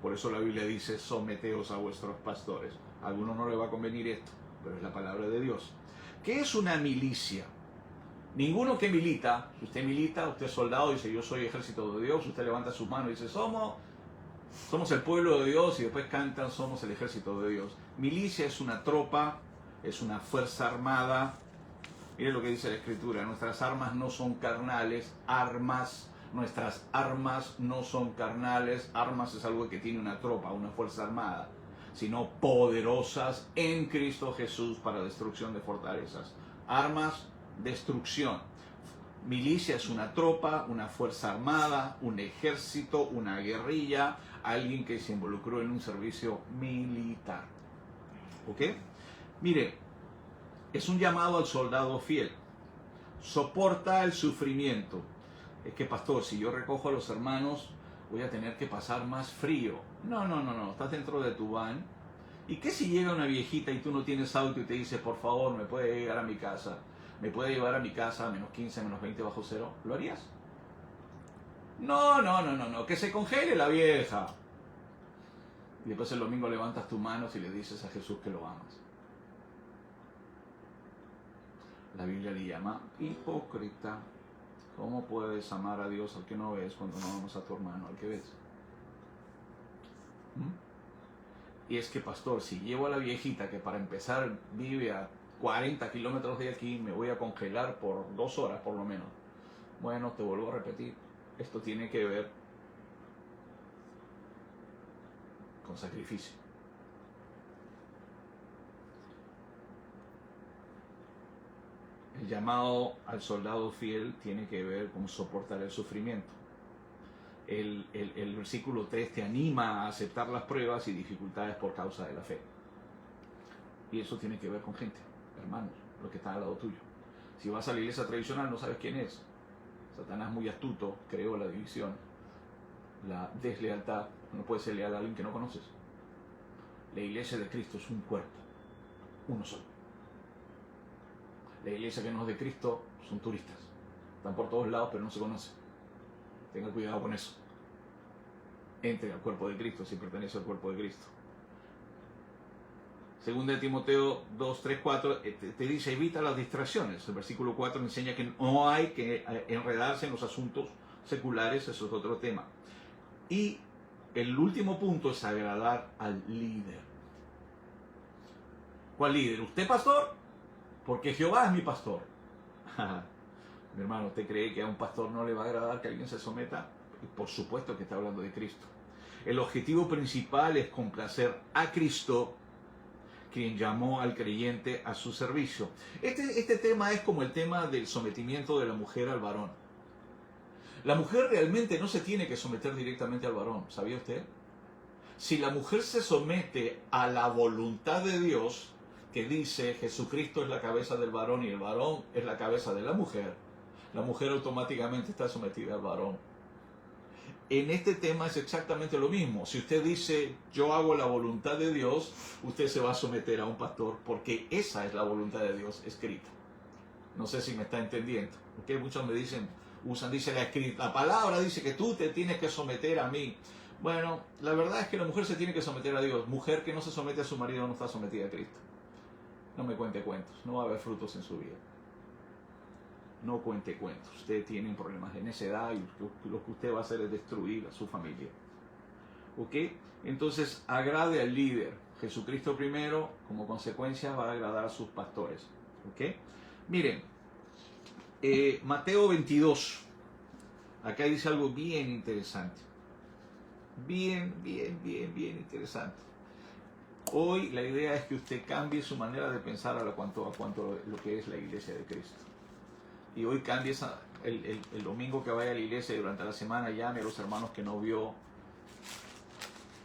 A: Por eso la Biblia dice, someteos a vuestros pastores. A algunos no le va a convenir esto, pero es la palabra de Dios. ¿Qué es una milicia? Ninguno que milita, usted es soldado, dice yo soy ejército de Dios, usted levanta sus manos y dice somos el pueblo de Dios, y después cantan somos el ejército de Dios. Milicia es una tropa, es una fuerza armada. Miren lo que dice la Escritura, nuestras armas no son carnales, nuestras armas no son carnales, armas es algo que tiene una tropa, una fuerza armada, sino poderosas en Cristo Jesús para destrucción de fortalezas. Armas, destrucción. Milicia es una tropa, una fuerza armada, un ejército, una guerrilla, alguien que se involucró en un servicio militar. ¿Ok? Mire, es un llamado al soldado fiel. Soporta el sufrimiento. Es que, pastor, si yo recojo a los hermanos, voy a tener que pasar más frío. No. Estás dentro de tu van. ¿Y qué si llega una viejita y tú no tienes auto y te dice, por favor, me puede llegar a mi casa? ¿Me puede llevar a mi casa a menos 15, menos 20 bajo cero? ¿Lo harías? No. Que se congele la vieja. Y después el domingo levantas tus manos y le dices a Jesús que lo amas. La Biblia le llama hipócrita. ¿Cómo puedes amar a Dios al que no ves cuando no amas a tu hermano al que ves? Y es que, pastor, si llevo a la viejita que para empezar vive a 40 kilómetros de aquí, me voy a congelar por 2 horas por lo menos. Bueno, te vuelvo a repetir, esto tiene que ver con sacrificio. El llamado al soldado fiel tiene que ver con soportar el sufrimiento. El versículo 3 te anima a aceptar las pruebas y dificultades por causa de la fe. Y eso tiene que ver con gente, hermanos, los que están al lado tuyo. Si vas a la iglesia tradicional no sabes quién es. Satanás muy astuto creó la división, la deslealtad. No puedes ser leal a alguien que no conoces. La iglesia de Cristo es un cuerpo, uno solo. La iglesia que no es de Cristo son turistas. Están por todos lados pero no se conocen. Tenga cuidado con eso. Entre al cuerpo de Cristo si pertenece al cuerpo de Cristo. Segunda de Timoteo 2, 3, 4 te dice evita las distracciones. El versículo 4 enseña que no hay que enredarse en los asuntos seculares, eso es otro tema. Y el último punto es agradar al líder. ¿Cuál líder? ¿Usted, pastor? Porque Jehová es mi pastor. Mi hermano, ¿usted cree que a un pastor no le va a agradar que alguien se someta? Por supuesto que está hablando de Cristo. El objetivo principal es complacer a Cristo, quien llamó al creyente a su servicio. Este tema es como el tema del sometimiento de la mujer al varón. La mujer realmente no se tiene que someter directamente al varón, ¿sabía usted? Si la mujer se somete a la voluntad de Dios, que dice Jesucristo es la cabeza del varón y el varón es la cabeza de la mujer automáticamente está sometida al varón. En este tema es exactamente lo mismo. Si usted dice yo hago la voluntad de Dios, usted se va a someter a un pastor porque esa es la voluntad de Dios escrita. No sé si me está entendiendo. Porque muchos me dicen, dice la palabra dice que tú te tienes que someter a mí. Bueno, la verdad es que la mujer se tiene que someter a Dios. Mujer que no se somete a su marido no está sometida a Cristo. No me cuente cuentos, no va a haber frutos en su vida. No cuente cuentos. Usted tiene problemas de necedad y lo que usted va a hacer es destruir a su familia. ¿Ok? Entonces, agrade al líder. Jesucristo primero, como consecuencia, va a agradar a sus pastores. ¿Ok? Miren, Mateo 22. Acá dice algo bien interesante. Bien interesante. Hoy la idea es que usted cambie su manera de pensar a cuanto lo que es la iglesia de Cristo. Y hoy cambie el domingo que vaya a la iglesia y durante la semana llame a los hermanos que no vio.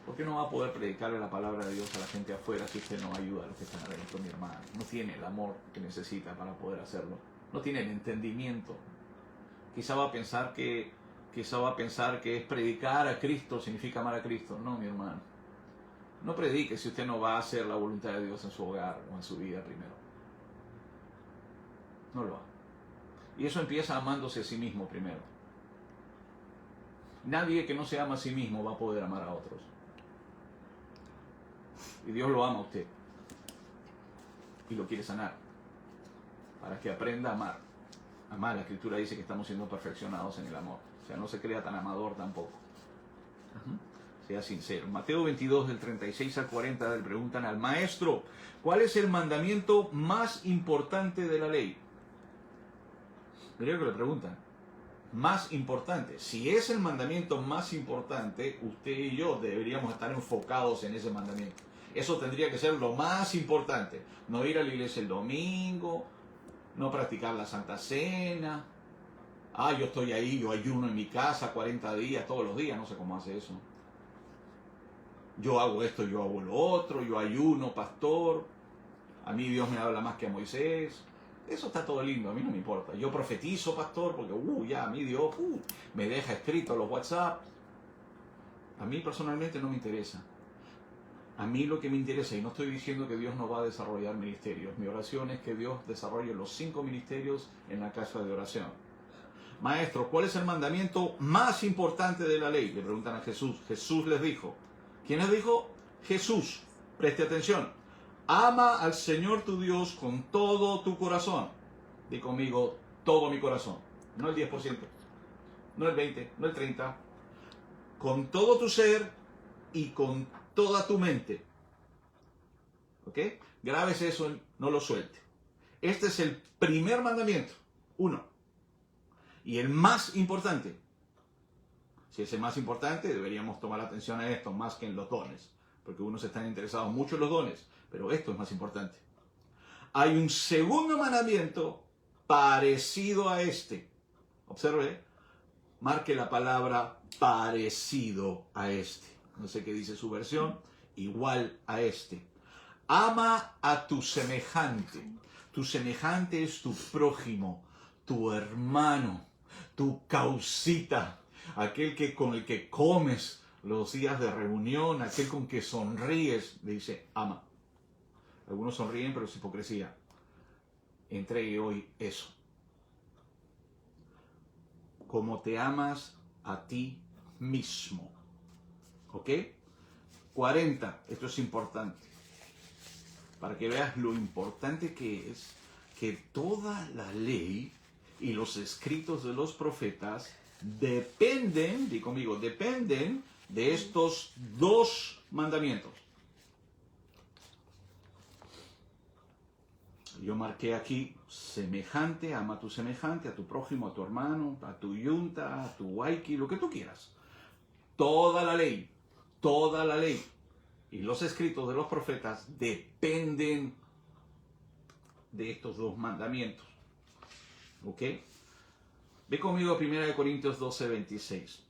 A: ¿Por qué no va a poder predicarle la palabra de Dios a la gente afuera si usted no ayuda a los que están adentro, mi hermano? No tiene el amor que necesita para poder hacerlo. No tiene el entendimiento. Quizá va a pensar que es predicar a Cristo significa amar a Cristo. No, mi hermano. No predique si usted no va a hacer la voluntad de Dios en su hogar o en su vida primero. No lo haga. Y eso empieza amándose a sí mismo primero. Nadie que no se ama a sí mismo va a poder amar a otros. Y Dios lo ama a usted. Y lo quiere sanar. Para que aprenda a amar. Amar, la Escritura dice que estamos siendo perfeccionados en el amor. O sea, no se crea tan amador tampoco. Sea sincero. Mateo 22, del 36 al 40, le preguntan al maestro, ¿cuál es el mandamiento más importante de la ley? Mira que le preguntan. Más importante. Si es el mandamiento más importante, usted y yo deberíamos estar enfocados en ese mandamiento. Eso tendría que ser lo más importante. No ir a la iglesia el domingo, no practicar la Santa Cena. Yo estoy ahí, yo ayuno en mi casa 40 días, todos los días, no sé cómo hace eso. Yo hago esto, yo hago lo otro, yo ayuno, pastor. A mí Dios me habla más que a Moisés. Eso está todo lindo, a mí no me importa. Yo profetizo, pastor, porque ya a mí Dios me deja escrito los WhatsApp. A mí personalmente no me interesa. A mí lo que me interesa, y no estoy diciendo que Dios no va a desarrollar ministerios. Mi oración es que Dios desarrolle los 5 ministerios en la casa de oración. Maestro, ¿cuál es el mandamiento más importante de la ley? Le preguntan a Jesús. Jesús les dijo. ¿Quién les dijo? Jesús. Preste atención. Ama al Señor tu Dios con todo tu corazón. Di conmigo, todo mi corazón. No el 10%, no el 20%, no el 30%. Con todo tu ser y con toda tu mente. ¿Ok? Grábese eso, no lo suelte. Este es el primer mandamiento, uno, y el más importante. Si es el más importante, deberíamos tomar atención a esto más que en los dones, porque unos están interesados mucho en los dones, pero esto es más importante. Hay un segundo mandamiento parecido a este. Observe, marque la palabra parecido a este. No sé qué dice su versión, igual a este. Ama a tu semejante. Tu semejante es tu prójimo, tu hermano, tu causita, aquel que con el que comes los días de reunión, aquel con que sonríes. Le dice, ama. Algunos sonríen, pero es hipocresía. Entregue hoy eso. Como te amas a ti mismo. ¿Ok? 40. Esto es importante. Para que veas lo importante que es que toda la ley y los escritos de los profetas dependen, di conmigo, dependen de estos dos mandamientos. Yo marqué aquí, semejante, ama a tu semejante, a tu prójimo, a tu hermano, a tu yunta, a tu waiki, lo que tú quieras. Toda la ley y los escritos de los profetas dependen de estos dos mandamientos. ¿Ok? Ve conmigo a 1 Corintios 12, 26.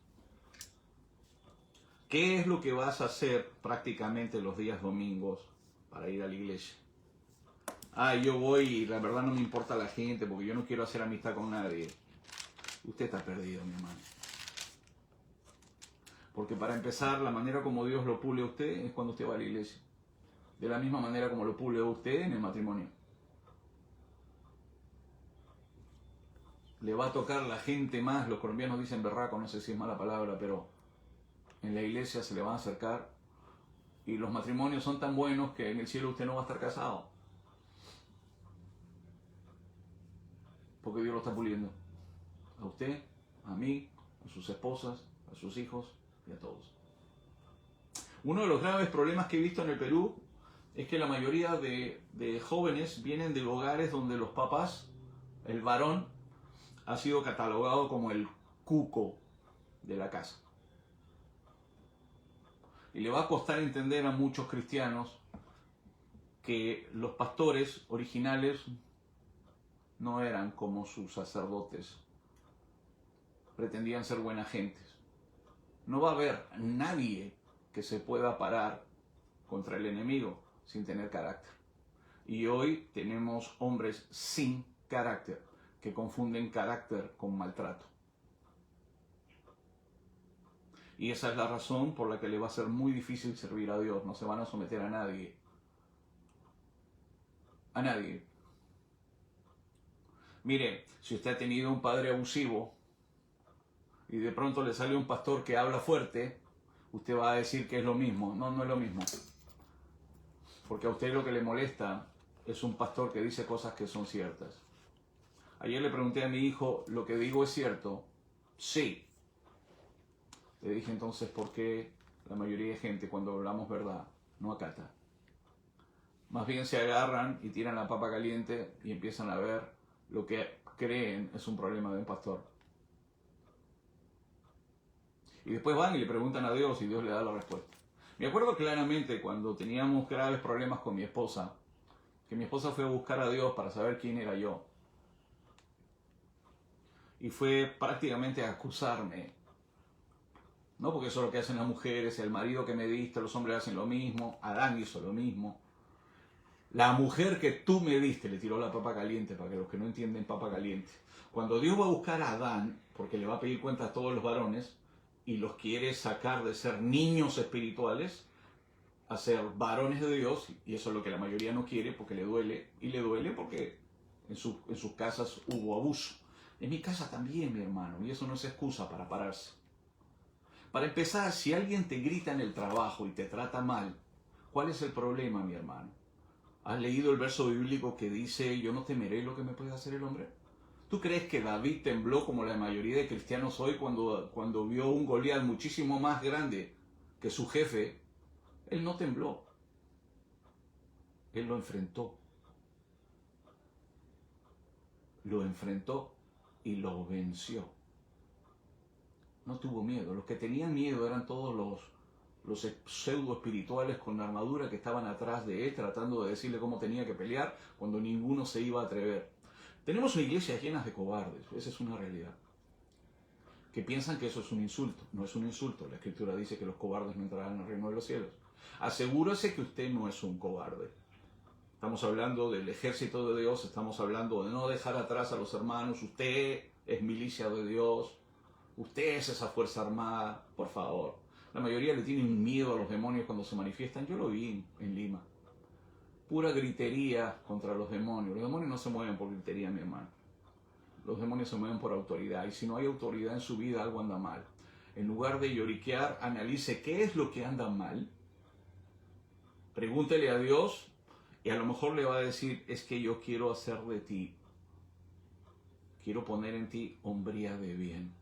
A: ¿Qué es lo que vas a hacer prácticamente los días domingos para ir a la iglesia? Yo voy y la verdad no me importa la gente porque yo no quiero hacer amistad con nadie. Usted está perdido, mi hermano. Porque para empezar, la manera como Dios lo pule a usted es cuando usted va a la iglesia. De la misma manera como lo pule a usted en el matrimonio. Le va a tocar la gente más, los colombianos dicen berraco, no sé si es mala palabra, pero en la iglesia se le van a acercar y los matrimonios son tan buenos que en el cielo usted no va a estar casado. Porque Dios lo está puliendo. A usted, a mí, a sus esposas, a sus hijos y a todos. Uno de los graves problemas que he visto en el Perú es que la mayoría de jóvenes vienen de hogares donde los papás, el varón, ha sido catalogado como el cuco de la casa. Y le va a costar entender a muchos cristianos que los pastores originales no eran como sus sacerdotes. Pretendían ser buenas gentes. No va a haber nadie que se pueda parar contra el enemigo sin tener carácter. Y hoy tenemos hombres sin carácter, que confunden carácter con maltrato. Y esa es la razón por la que le va a ser muy difícil servir a Dios. No se van a someter a nadie. A nadie. Mire, si usted ha tenido un padre abusivo y de pronto le sale un pastor que habla fuerte, usted va a decir que es lo mismo. No, no es lo mismo. Porque a usted lo que le molesta es un pastor que dice cosas que son ciertas. Ayer le pregunté a mi hijo, ¿lo que digo es cierto? Sí. Le dije entonces, ¿por qué la mayoría de gente cuando hablamos verdad no acata? Más bien se agarran y tiran la papa caliente y empiezan a ver lo que creen es un problema de un pastor. Y después van y le preguntan a Dios y Dios le da la respuesta. Me acuerdo claramente cuando teníamos graves problemas con mi esposa, que mi esposa fue a buscar a Dios para saber quién era yo. Y fue prácticamente a acusarme. No porque eso es lo que hacen las mujeres, el marido que me diste, los hombres hacen lo mismo, Adán hizo lo mismo. La mujer que tú me diste le tiró la papa caliente, para que los que no entienden papa caliente. Cuando Dios va a buscar a Adán, porque le va a pedir cuentas a todos los varones, y los quiere sacar de ser niños espirituales a ser varones de Dios, y eso es lo que la mayoría no quiere porque le duele, y le duele porque en sus casas hubo abuso. En mi casa también, mi hermano, y eso no es excusa para pararse. Para empezar, si alguien te grita en el trabajo y te trata mal, ¿cuál es el problema, mi hermano? ¿Has leído el verso bíblico que dice, yo no temeré lo que me puede hacer el hombre? ¿Tú crees que David tembló como la mayoría de cristianos hoy cuando vio un Goliat muchísimo más grande que su jefe? Él no tembló. Él lo enfrentó. lo enfrentó y lo venció. No tuvo miedo. Los que tenían miedo eran todos los pseudo espirituales con la armadura que estaban atrás de él, tratando de decirle cómo tenía que pelear, cuando ninguno se iba a atrever. Tenemos una iglesia llena de cobardes, esa es una realidad. Que piensan que eso es un insulto. No es un insulto. La Escritura dice que los cobardes no entrarán en el reino de los cielos. Asegúrese que usted no es un cobarde. Estamos hablando del ejército de Dios, estamos hablando de no dejar atrás a los hermanos. Usted es milicia de Dios, usted es esa fuerza armada, por favor. La mayoría le tienen miedo a los demonios cuando se manifiestan. Yo lo vi en Lima. Pura gritería contra los demonios. Los demonios no se mueven por gritería, mi hermano. Los demonios se mueven por autoridad. Y si no hay autoridad en su vida, algo anda mal. En lugar de lloriquear, analice qué es lo que anda mal. Pregúntele a Dios y a lo mejor le va a decir, es que yo quiero hacer de ti, quiero poner en ti hombría de bien.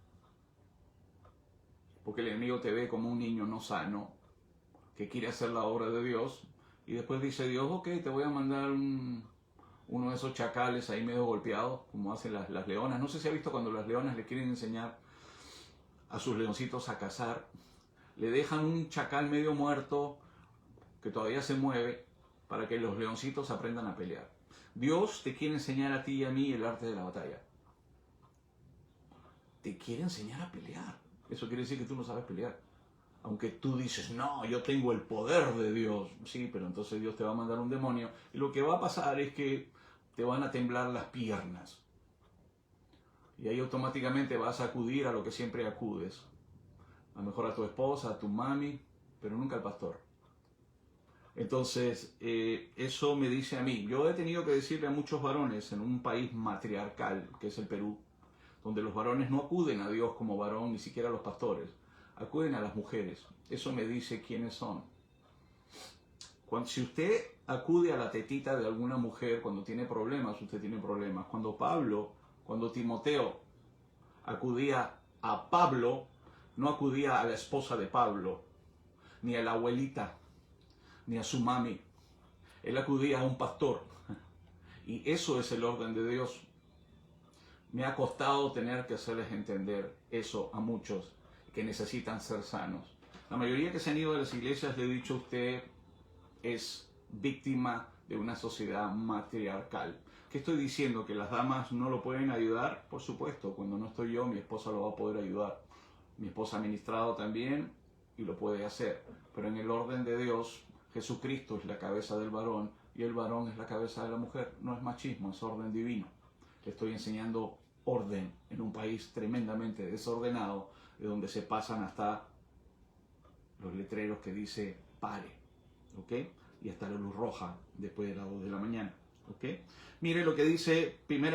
A: Porque el enemigo te ve como un niño no sano, que quiere hacer la obra de Dios, y después dice Dios, ok, te voy a mandar uno de esos chacales ahí medio golpeados, como hacen las leonas. No sé si ha visto cuando las leonas le quieren enseñar a sus leoncitos a cazar, le dejan un chacal medio muerto, que todavía se mueve, para que los leoncitos aprendan a pelear. Dios te quiere enseñar a ti y a mí el arte de la batalla. Te quiere enseñar a pelear. Eso quiere decir que tú no sabes pelear. Aunque tú dices, no, yo tengo el poder de Dios. Sí, pero entonces Dios te va a mandar un demonio. Y lo que va a pasar es que te van a temblar las piernas. Y ahí automáticamente vas a acudir a lo que siempre acudes. A lo mejor a tu esposa, a tu mami, pero nunca al pastor. Entonces, eso me dice a mí. Yo he tenido que decirle a muchos varones en un país matriarcal, que es el Perú, donde los varones no acuden a Dios como varón, ni siquiera a los pastores, acuden a las mujeres. Eso me dice quiénes son. Si usted acude a la tetita de alguna mujer cuando tiene problemas, usted tiene problemas. Cuando Timoteo acudía a Pablo, no acudía a la esposa de Pablo, ni a la abuelita, ni a su mami. Él acudía a un pastor. Y eso es el orden de Dios. Me ha costado tener que hacerles entender eso a muchos que necesitan ser sanos. La mayoría que se han ido de las iglesias, le he dicho a usted, es víctima de una sociedad matriarcal. ¿Qué estoy diciendo? ¿Que las damas no lo pueden ayudar? Por supuesto, cuando no estoy yo, mi esposa lo va a poder ayudar. Mi esposa ha ministrado también y lo puede hacer. Pero en el orden de Dios, Jesucristo es la cabeza del varón y el varón es la cabeza de la mujer. No es machismo, es orden divino. Le estoy enseñando orden en un país tremendamente desordenado, de donde se pasan hasta los letreros que dice pare, ¿ok? Y hasta la luz roja después de las 2 de la mañana, ¿ok? Mire lo que dice 1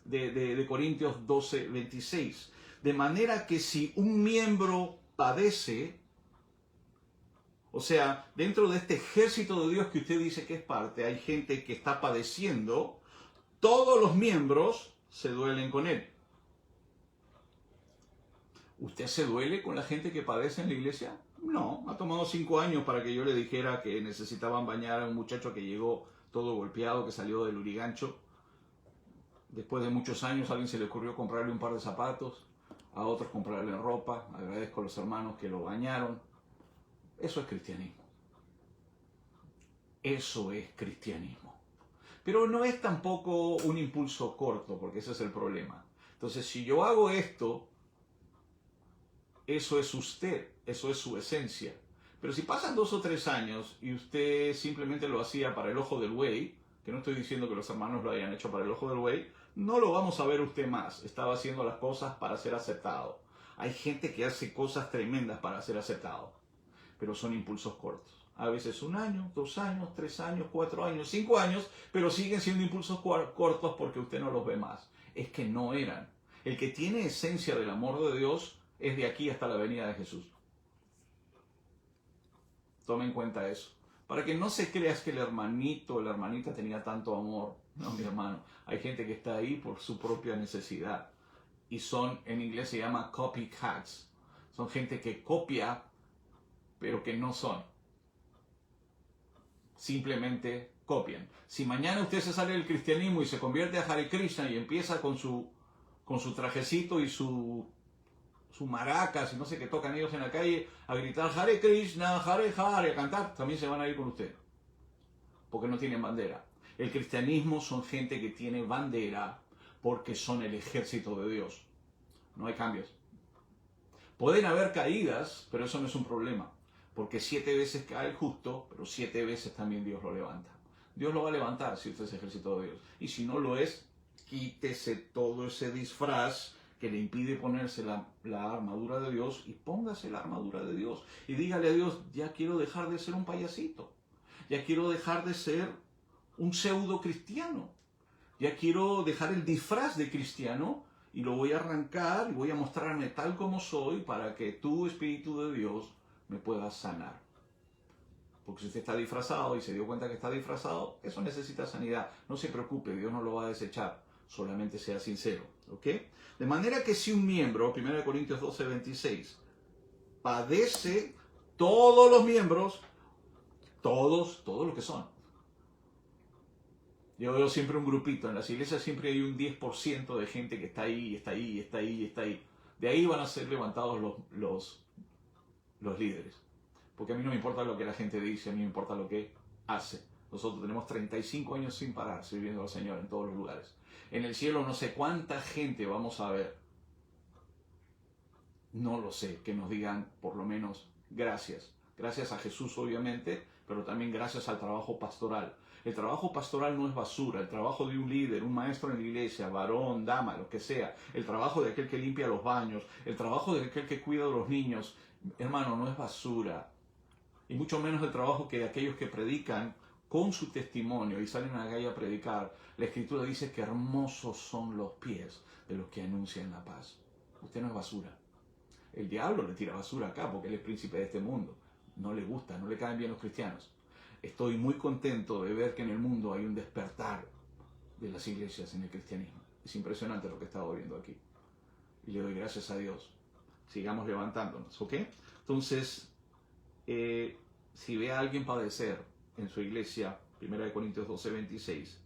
A: de Corintios 12, 26. De manera que si un miembro padece, o sea, dentro de este ejército de Dios que usted dice que es parte, hay gente que está padeciendo, todos los miembros se duelen con él. ¿Usted se duele con la gente que padece en la iglesia? No, ha tomado 5 años para que yo le dijera que necesitaban bañar a un muchacho que llegó todo golpeado, que salió del Lurigancho. Después de muchos años a alguien se le ocurrió comprarle un par de zapatos, a otros comprarle ropa. Agradezco a los hermanos que lo bañaron. Eso es cristianismo. Eso es cristianismo. Pero no es tampoco un impulso corto, porque ese es el problema. Entonces, si yo hago esto, eso es usted, eso es su esencia. Pero si pasan 2 o 3 años y usted simplemente lo hacía para el ojo del buey, que no estoy diciendo que los hermanos lo hayan hecho para el ojo del buey, no lo vamos a ver usted más. Estaba haciendo las cosas para ser aceptado. Hay gente que hace cosas tremendas para ser aceptado, pero son impulsos cortos. A veces 1 año, 2 años, 3 años, 4 años, 5 años, pero siguen siendo impulsos cortos porque usted no los ve más. Es que no eran. El que tiene esencia del amor de Dios es de aquí hasta la venida de Jesús. Tome en cuenta eso. Para que no se creas que el hermanito o la hermanita tenía tanto amor. No, mi hermano. Hay gente que está ahí por su propia necesidad. Y son, en inglés se llama copycats. Son gente que copia, pero que no son. simplemente copian. Si mañana usted se sale del cristianismo y se convierte a Hare Krishna y empieza con su trajecito y su maracas y no sé qué tocan ellos en la calle a gritar Hare Krishna, Hare Hare, a cantar, también se van a ir con usted, porque no tienen bandera. El cristianismo son gente que tiene bandera porque son el ejército de Dios. No hay cambios. Pueden haber caídas, pero eso no es un problema, porque 7 veces cae el justo, pero 7 veces también Dios lo levanta. Dios lo va a levantar si usted es ejército de Dios. Y si no lo es, quítese todo ese disfraz que le impide ponerse la armadura de Dios y póngase la armadura de Dios. Y dígale a Dios, ya quiero dejar de ser un payasito. Ya quiero dejar de ser un pseudo cristiano. Ya quiero dejar el disfraz de cristiano y lo voy a arrancar y voy a mostrarme tal como soy para que tú, Espíritu de Dios, me puedas sanar. Porque si usted está disfrazado y se dio cuenta que está disfrazado, eso necesita sanidad. No se preocupe, Dios no lo va a desechar. Solamente sea sincero. ¿Ok? De manera que si un miembro, 1 Corintios 12, 26, padece, todos los miembros, todos los que son. Yo veo siempre un grupito. En las iglesias siempre hay un 10% de gente que está ahí, está ahí, está ahí, está ahí. De ahí van a ser levantados los líderes. Porque a mí no me importa lo que la gente dice, a mí me importa lo que hace. Nosotros tenemos 35 años sin parar sirviendo al Señor en todos los lugares. En el cielo no sé cuánta gente vamos a ver. No lo sé, que nos digan por lo menos gracias. Gracias a Jesús obviamente, pero también gracias al trabajo pastoral. El trabajo pastoral no es basura. El trabajo de un líder, un maestro en la iglesia, varón, dama, lo que sea. El trabajo de aquel que limpia los baños. El trabajo de aquel que cuida de los niños. Hermano, no es basura. Y mucho menos el trabajo que de aquellos que predican con su testimonio y salen a la calle a predicar. La Escritura dice que hermosos son los pies de los que anuncian la paz. Usted no es basura. El diablo le tira basura acá porque él es príncipe de este mundo. No le gusta, no le caen bien los cristianos. Estoy muy contento de ver que en el mundo hay un despertar de las iglesias en el cristianismo. Es impresionante lo que he estado viendo aquí. Y le doy gracias a Dios. Sigamos levantándonos, ¿ok? Entonces, si ve a alguien padecer en su iglesia, 1 Corintios 12, 26,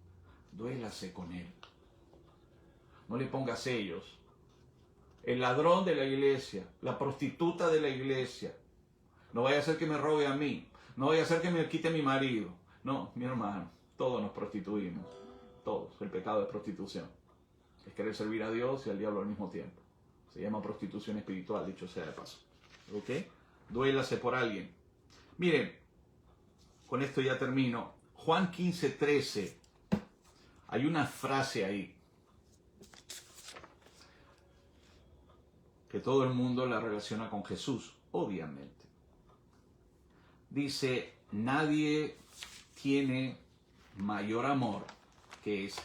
A: duélase con él. No le ponga sellos. El ladrón de la iglesia, la prostituta de la iglesia, no vaya a ser que me robe a mí, no vaya a ser que me quite mi marido. No, mi hermano, todos nos prostituimos, todos. El pecado es prostitución. Es querer servir a Dios y al diablo al mismo tiempo. Se llama prostitución espiritual, dicho sea de paso. ¿Ok? Duélase por alguien. Miren, con esto ya termino. Juan 15, 13. Hay una frase ahí que todo el mundo la relaciona con Jesús, obviamente. Dice, nadie tiene mayor amor que este,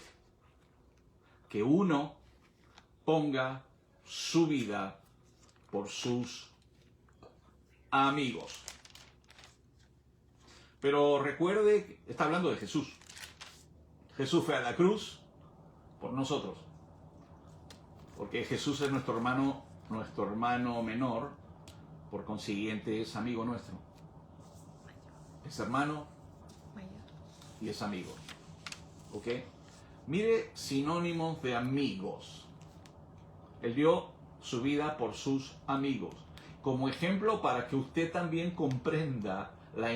A: que uno ponga su vida por sus amigos. Pero recuerde, está hablando de Jesús. Jesús fue a la cruz por nosotros. Porque Jesús es nuestro hermano menor, por consiguiente es amigo nuestro. Es hermano y es amigo. ¿Ok? Mire sinónimos de amigos. Él dio su vida por sus amigos. Como ejemplo para que usted también comprenda la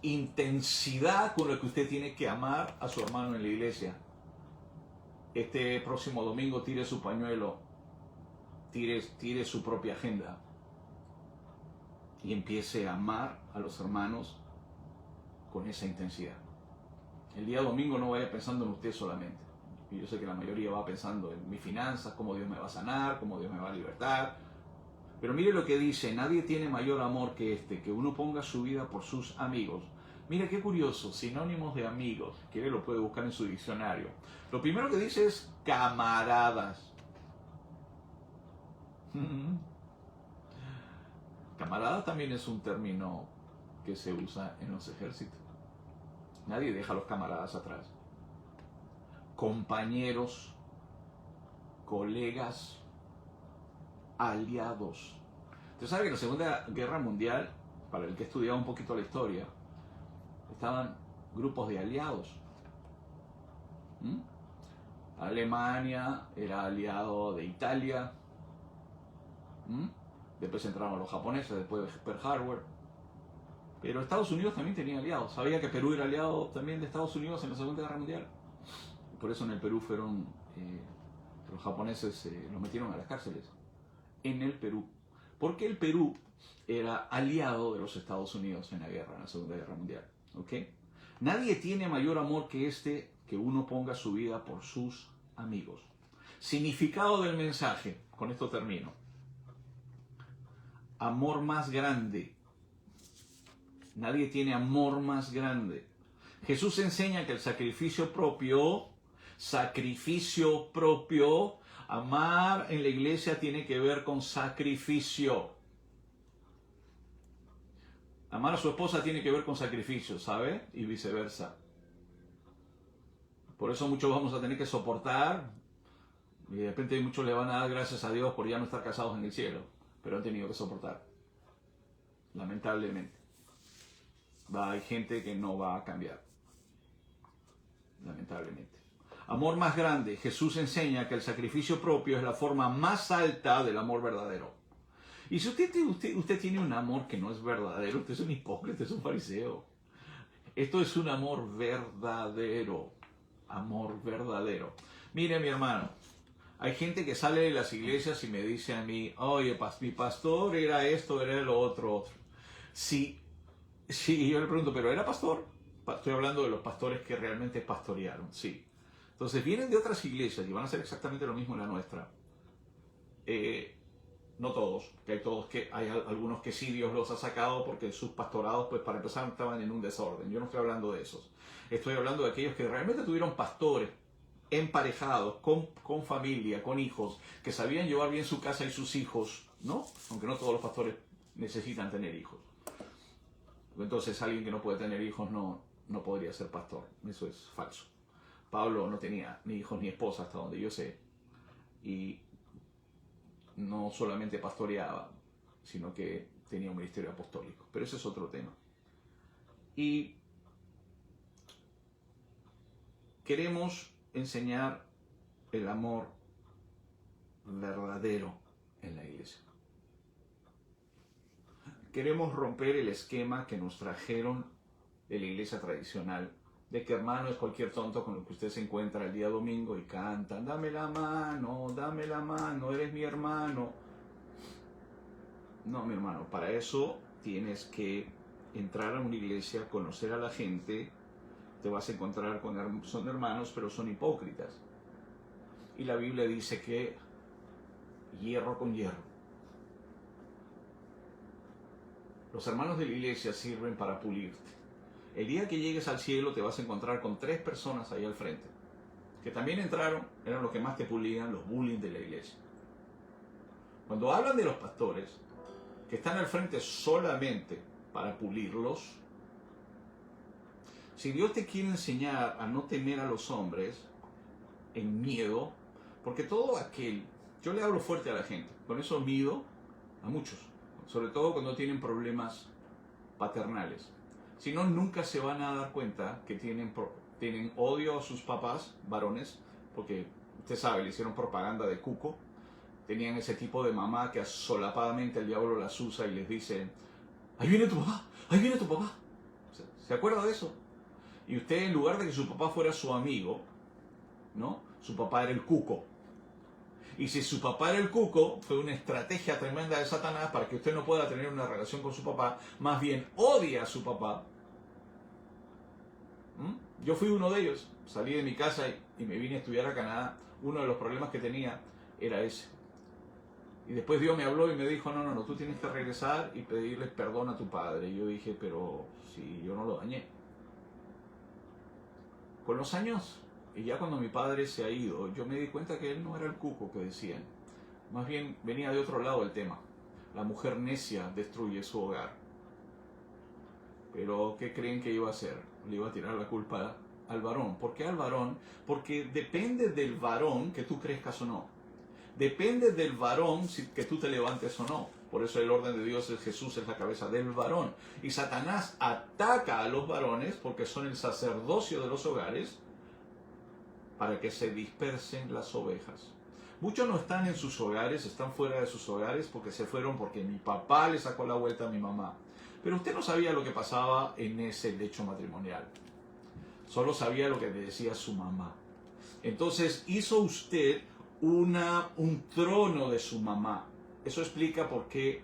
A: intensidad con la que usted tiene que amar a su hermano en la iglesia. Este próximo domingo tire su pañuelo, tire su propia agenda y empiece a amar a los hermanos con esa intensidad. El día domingo no vaya pensando en usted solamente. Y yo sé que la mayoría va pensando en mis finanzas, cómo Dios me va a sanar, cómo Dios me va a libertar. Pero mire lo que dice, nadie tiene mayor amor que este, que uno ponga su vida por sus amigos. Mire qué curioso, sinónimos de amigos, quiere lo puede buscar en su diccionario. Lo primero que dice es camaradas. Camarada también es un término que se usa en los ejércitos. Nadie deja a los camaradas atrás. Compañeros, colegas, aliados. Usted sabe que en la Segunda Guerra Mundial, para el que ha estudiado un poquito la historia, estaban grupos de aliados. ¿Mm? Alemania era aliado de Italia. ¿Mm? Después entraron los japoneses, después de Pearl Harbor. Pero Estados Unidos también tenía aliados. Sabía que Perú era aliado también de Estados Unidos en la Segunda Guerra Mundial. Por eso en el Perú fueron, los japoneses los metieron a las cárceles. En el Perú. Porque el Perú era aliado de los Estados Unidos en la guerra, en la Segunda Guerra Mundial. ¿Ok? Nadie tiene mayor amor que uno ponga su vida por sus amigos. Significado del mensaje. Con esto termino. Amor más grande. Nadie tiene amor más grande. Jesús enseña que el sacrificio propio, amar en la iglesia tiene que ver con sacrificio. Amar a su esposa tiene que ver con sacrificio, ¿sabe? Y viceversa. Por eso muchos vamos a tener que soportar, y de repente muchos le van a dar gracias a Dios por ya no estar casados en el cielo, pero han tenido que soportar. Lamentablemente. Hay gente que no va a cambiar. Lamentablemente. Amor más grande. Jesús enseña que el sacrificio propio es la forma más alta del amor verdadero. Y si usted tiene un amor que no es verdadero, usted es un hipócrita, es un fariseo. Esto es un amor verdadero. Amor verdadero. Mire, mi hermano, hay gente que sale de las iglesias y me dice a mí, oye, mi pastor era esto, era lo otro. Sí, yo le pregunto, ¿pero era pastor? Estoy hablando de los pastores que realmente pastorearon, sí. Entonces vienen de otras iglesias y van a hacer exactamente lo mismo en la nuestra. No todos, que hay algunos que sí Dios los ha sacado porque sus pastorados, pues para empezar, estaban en un desorden. Yo no estoy hablando de esos. Estoy hablando de aquellos que realmente tuvieron pastores emparejados, con familia, con hijos, que sabían llevar bien su casa y sus hijos, ¿no? Aunque no todos los pastores necesitan tener hijos. Entonces alguien que no puede tener hijos no podría ser pastor. Eso es falso. Pablo no tenía ni hijos ni esposa hasta donde yo sé. Y no solamente pastoreaba, sino que tenía un ministerio apostólico. Pero ese es otro tema. Y queremos enseñar el amor verdadero en la iglesia. Queremos romper el esquema que nos trajeron de la iglesia tradicional, de que hermano es cualquier tonto con el que usted se encuentra el día domingo y canta, dame la mano, eres mi hermano. No, mi hermano, para eso tienes que entrar a una iglesia, conocer a la gente, te vas a encontrar son hermanos, pero son hipócritas. Y la Biblia dice que hierro con hierro. Los hermanos de la iglesia sirven para pulirte. El día que llegues al cielo te vas a encontrar con 3 personas ahí al frente, que también entraron, eran los que más te pulían, los bullying de la iglesia. Cuando hablan de los pastores, que están al frente solamente para pulirlos, si Dios te quiere enseñar a no temer a los hombres en miedo, porque todo aquel, yo le hablo fuerte a la gente, con eso mido a muchos, sobre todo cuando tienen problemas paternales. Si no, nunca se van a dar cuenta que tienen odio a sus papás, varones, porque usted sabe, le hicieron propaganda de cuco. Tenían ese tipo de mamá que solapadamente el diablo las usa y les dice, ahí viene tu papá, ahí viene tu papá. ¿Se acuerda de eso? Y usted, en lugar de que su papá fuera su amigo, ¿no? Su papá era el cuco. Y si su papá era el cuco, fue una estrategia tremenda de Satanás para que usted no pueda tener una relación con su papá, más bien odia a su papá. Yo fui uno de ellos, salí de mi casa y me vine a estudiar a Canadá. Uno de los problemas que tenía era ese. Y después Dios me habló y me dijo, no, tú tienes que regresar y pedirle perdón a tu padre. Y yo dije, pero si yo no lo dañé. Con los años, y ya cuando mi padre se ha ido, yo me di cuenta que él no era el cuco que decían. Más bien venía de otro lado el tema. La mujer necia destruye su hogar. Pero ¿qué creen que iba a hacer? Le iba a tirar la culpa al varón. ¿Por qué al varón? Porque depende del varón que tú crezcas o no. Depende del varón que tú te levantes o no. Por eso el orden de Dios es Jesús es la cabeza del varón. Y Satanás ataca a los varones porque son el sacerdocio de los hogares para que se dispersen las ovejas. Muchos no están en sus hogares, están fuera de sus hogares porque se fueron porque mi papá le sacó la vuelta a mi mamá. Pero usted no sabía lo que pasaba en ese lecho matrimonial. Solo sabía lo que le decía su mamá. Entonces hizo usted un trono de su mamá. Eso explica por qué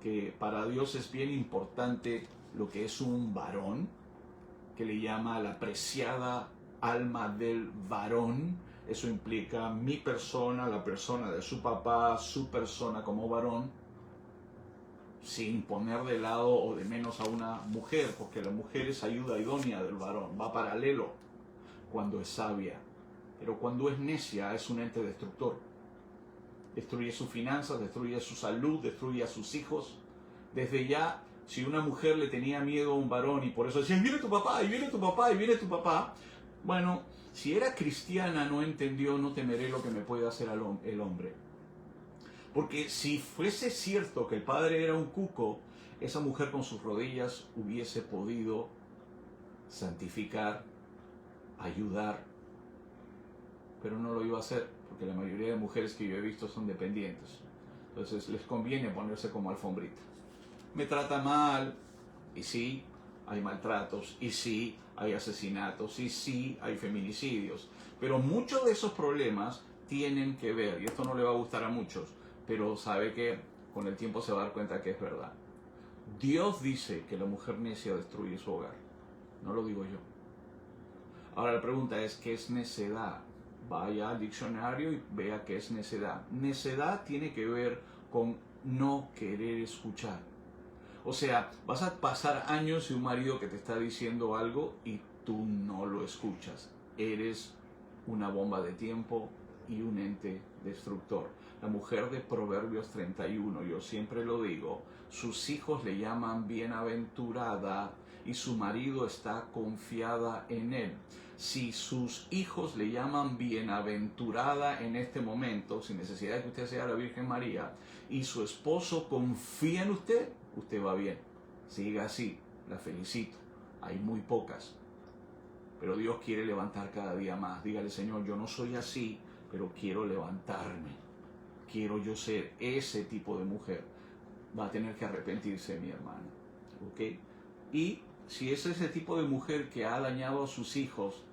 A: que para Dios es bien importante lo que es un varón, que le llama la preciada alma del varón. Eso implica mi persona, la persona de su papá, su persona como varón, sin poner de lado o de menos a una mujer, porque la mujer es ayuda idónea del varón, va paralelo cuando es sabia, pero cuando es necia es un ente destructor. Destruye sus finanzas, destruye su salud, destruye a sus hijos. Desde ya, si una mujer le tenía miedo a un varón y por eso decía, viene tu papá, y viene tu papá, y viene tu papá, bueno, si era cristiana no entendió, no temeré lo que me puede hacer el hombre. Porque si fuese cierto que el padre era un cuco, esa mujer con sus rodillas hubiese podido santificar, ayudar, pero no lo iba a hacer, porque la mayoría de mujeres que yo he visto son dependientes. Entonces les conviene ponerse como alfombrita. Me trata mal, y sí, hay maltratos, y sí, hay asesinatos, y sí, hay feminicidios. Pero muchos de esos problemas tienen que ver, y esto no le va a gustar a muchos, pero sabe que con el tiempo se va a dar cuenta que es verdad. Dios dice que la mujer necia destruye su hogar, no lo digo yo. Ahora la pregunta es, ¿qué es necedad? Vaya al diccionario y vea qué es necedad. Necedad tiene que ver con no querer escuchar. O sea, vas a pasar años y un marido que te está diciendo algo y tú no lo escuchas. Eres una bomba de tiempo y un ente destructor. La mujer de Proverbios 31, yo siempre lo digo, sus hijos le llaman bienaventurada y su marido está confiada en él. Si sus hijos le llaman bienaventurada en este momento, sin necesidad de que usted sea la Virgen María, y su esposo confía en usted, usted va bien. Siga así, la felicito. Hay muy pocas, pero Dios quiere levantar cada día más. Dígale, Señor, yo no soy así, pero quiero levantarme. Quiero yo ser ese tipo de mujer. Va a tener que arrepentirse, mi hermano. ¿Ok? Y si es ese tipo de mujer que ha dañado a sus hijos,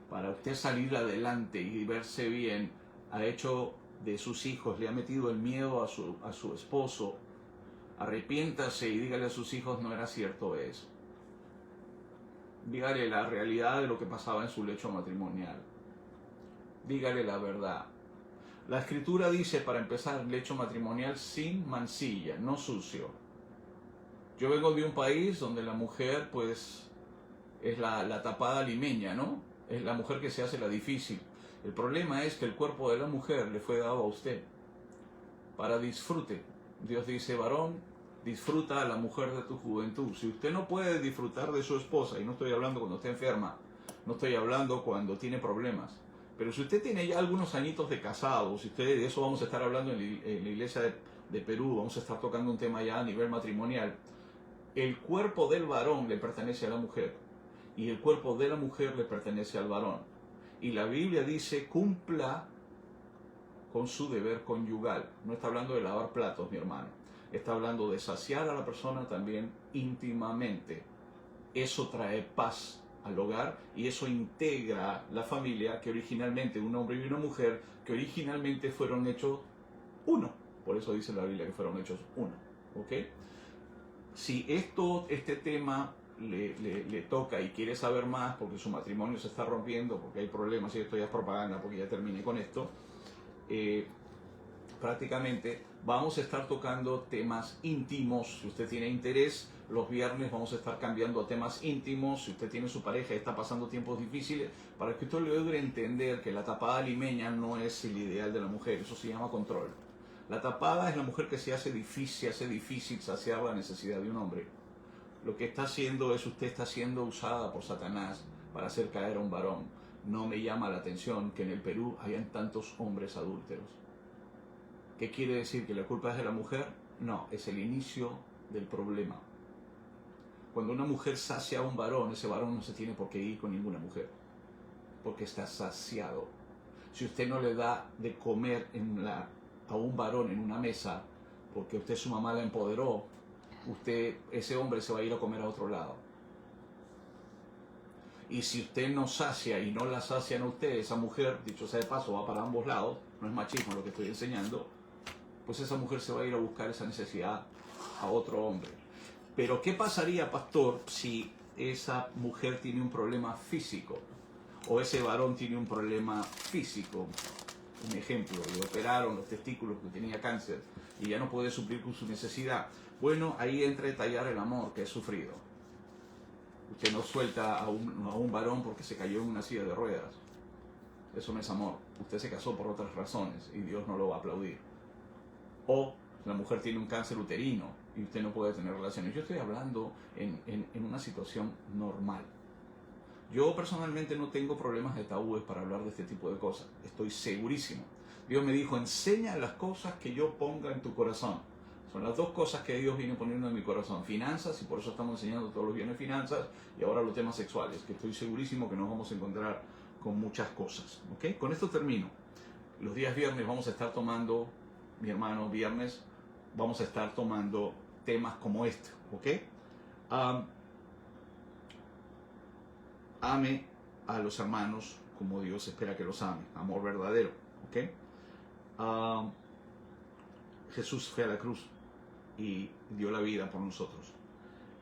A: para usted salir adelante y verse bien, ha hecho de sus hijos, le ha metido el miedo a su esposo, arrepiéntase y dígale a sus hijos, no era cierto eso. Dígale la realidad de lo que pasaba en su lecho matrimonial. Dígale la verdad. La escritura dice, para empezar, lecho matrimonial sin mancilla, no sucio. Yo vengo de un país donde la mujer, pues, es la tapada limeña, ¿no? Es la mujer que se hace la difícil. El problema es que el cuerpo de la mujer le fue dado a usted para disfrute. Dios dice, varón, disfruta a la mujer de tu juventud. Si usted no puede disfrutar de su esposa, y no estoy hablando cuando está enferma, no estoy hablando cuando tiene problemas, pero si usted tiene ya algunos añitos de casado, si usted, de eso vamos a estar hablando en la iglesia de Perú, vamos a estar tocando un tema ya a nivel matrimonial, el cuerpo del varón le pertenece a la mujer y el cuerpo de la mujer le pertenece al varón. Y la Biblia dice, cumpla con su deber conyugal. No está hablando de lavar platos, mi hermano. Está hablando de saciar a la persona también íntimamente. Eso trae paz al hogar y eso integra la familia que originalmente, un hombre y una mujer, que originalmente fueron hechos uno. Por eso dice la Biblia que fueron hechos uno. ¿Ok? Si este tema le toca y quiere saber más porque su matrimonio se está rompiendo, porque hay problemas, y esto ya es propaganda porque ya terminé con esto, prácticamente vamos a estar tocando temas íntimos. Si usted tiene interés, los viernes vamos a estar cambiando a temas íntimos. Si usted tiene su pareja y está pasando tiempos difíciles, para que usted logre entender que la tapada limeña no es el ideal de la mujer, eso se llama control. La tapada es la mujer que se hace difícil saciar la necesidad de un hombre. Lo que está haciendo es, usted está siendo usada por Satanás para hacer caer a un varón. no me llama la atención que en el Perú hayan tantos hombres adúlteros. ¿Qué quiere decir? ¿Que la culpa es de la mujer? No, es el inicio del problema. Cuando una mujer sacia a un varón, ese varón no se tiene por qué ir con ninguna mujer, porque está saciado. Si usted no le da de comer a un varón en una mesa, porque usted su mamá la empoderó, ese hombre se va a ir a comer a otro lado. Y si usted no sacia y no la sacian a usted, esa mujer, dicho sea de paso, va para ambos lados, no es machismo lo que estoy enseñando, pues esa mujer se va a ir a buscar esa necesidad a otro hombre. Pero ¿qué pasaría, pastor, si esa mujer tiene un problema físico? O ese varón tiene un problema físico. Un ejemplo, le operaron los testículos, que tenía cáncer y ya no puede suplir con su necesidad. Bueno, ahí entra a detallar el amor que he sufrido. Usted no suelta a un varón porque se cayó en una silla de ruedas. Eso no es amor. Usted se casó por otras razones y Dios no lo va a aplaudir. O la mujer tiene un cáncer uterino y usted no puede tener relaciones. Yo estoy hablando en una situación normal. Yo personalmente no tengo problemas de tabúes para hablar de este tipo de cosas. Estoy segurísimo. Dios me dijo, enseña las cosas que yo ponga en tu corazón. Son las dos cosas que Dios viene poniendo en mi corazón. Finanzas, y por eso estamos enseñando todos los viernes finanzas, y ahora los temas sexuales, que estoy segurísimo que nos vamos a encontrar con muchas cosas. ¿Okay? Con esto termino. Los días viernes vamos a estar tomando, mi hermano, viernes, vamos a estar tomando temas como este. ¿Ok? Ame a los hermanos como Dios espera que los ame. Amor verdadero. ¿Ok? Jesús fue a la cruz y dio la vida por nosotros.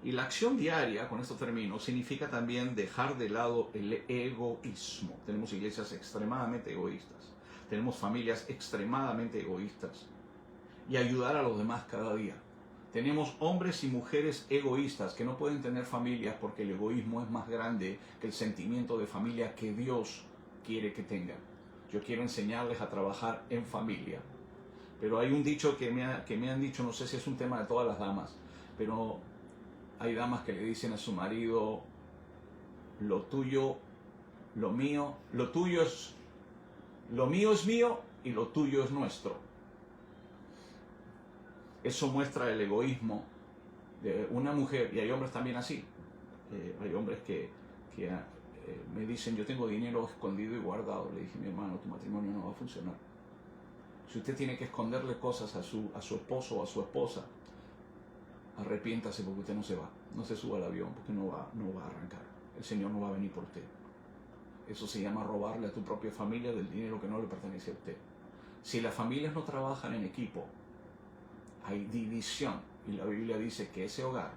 A: Y la acción diaria, con esto termino, significa también dejar de lado el egoísmo. Tenemos iglesias extremadamente egoístas. Tenemos familias extremadamente egoístas. Y ayudar a los demás cada día. Tenemos hombres y mujeres egoístas que no pueden tener familias porque el egoísmo es más grande que el sentimiento de familia que Dios quiere que tengan. Yo quiero enseñarles a trabajar en familia. Pero hay un dicho que me han dicho, no sé si es un tema de todas las damas, pero hay damas que le dicen a su marido, lo tuyo, lo mío, lo mío es mío y lo tuyo es nuestro. Eso muestra el egoísmo de una mujer, y hay hombres también así. Hay hombres que me dicen, yo tengo dinero escondido y guardado. Le dije, mi hermano, tu matrimonio no va a funcionar. Si usted tiene que esconderle cosas a su esposo o a su esposa, arrepiéntase porque usted no se va. No se suba al avión porque no va a arrancar. El Señor no va a venir por usted. Eso se llama robarle a tu propia familia del dinero que no le pertenece a usted. Si las familias no trabajan en equipo, hay división y la Biblia dice que ese hogar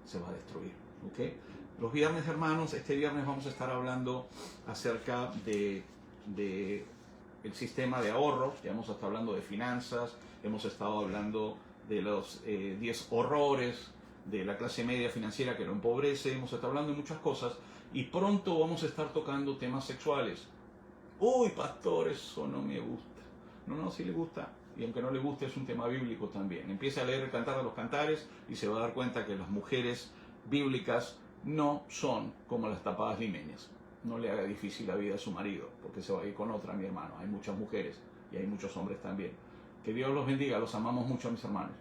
A: se va a destruir. ¿Okay? Los viernes, hermanos, este viernes vamos a estar hablando acerca de el sistema de ahorro. Ya hemos estado hablando de finanzas, hemos estado hablando de los 10 horrores de la clase media financiera que lo empobrece, hemos estado hablando de muchas cosas y pronto vamos a estar tocando temas sexuales. Uy, pastor, eso no me gusta. No, sí le gusta. Y aunque no le guste, es un tema bíblico también. Empiece a leer el Cantar de los Cantares y se va a dar cuenta que las mujeres bíblicas no son como las tapadas limeñas. No le haga difícil la vida a su marido, porque se va a ir con otra, mi hermano. Hay muchas mujeres y hay muchos hombres también. Que Dios los bendiga, los amamos mucho, mis hermanos.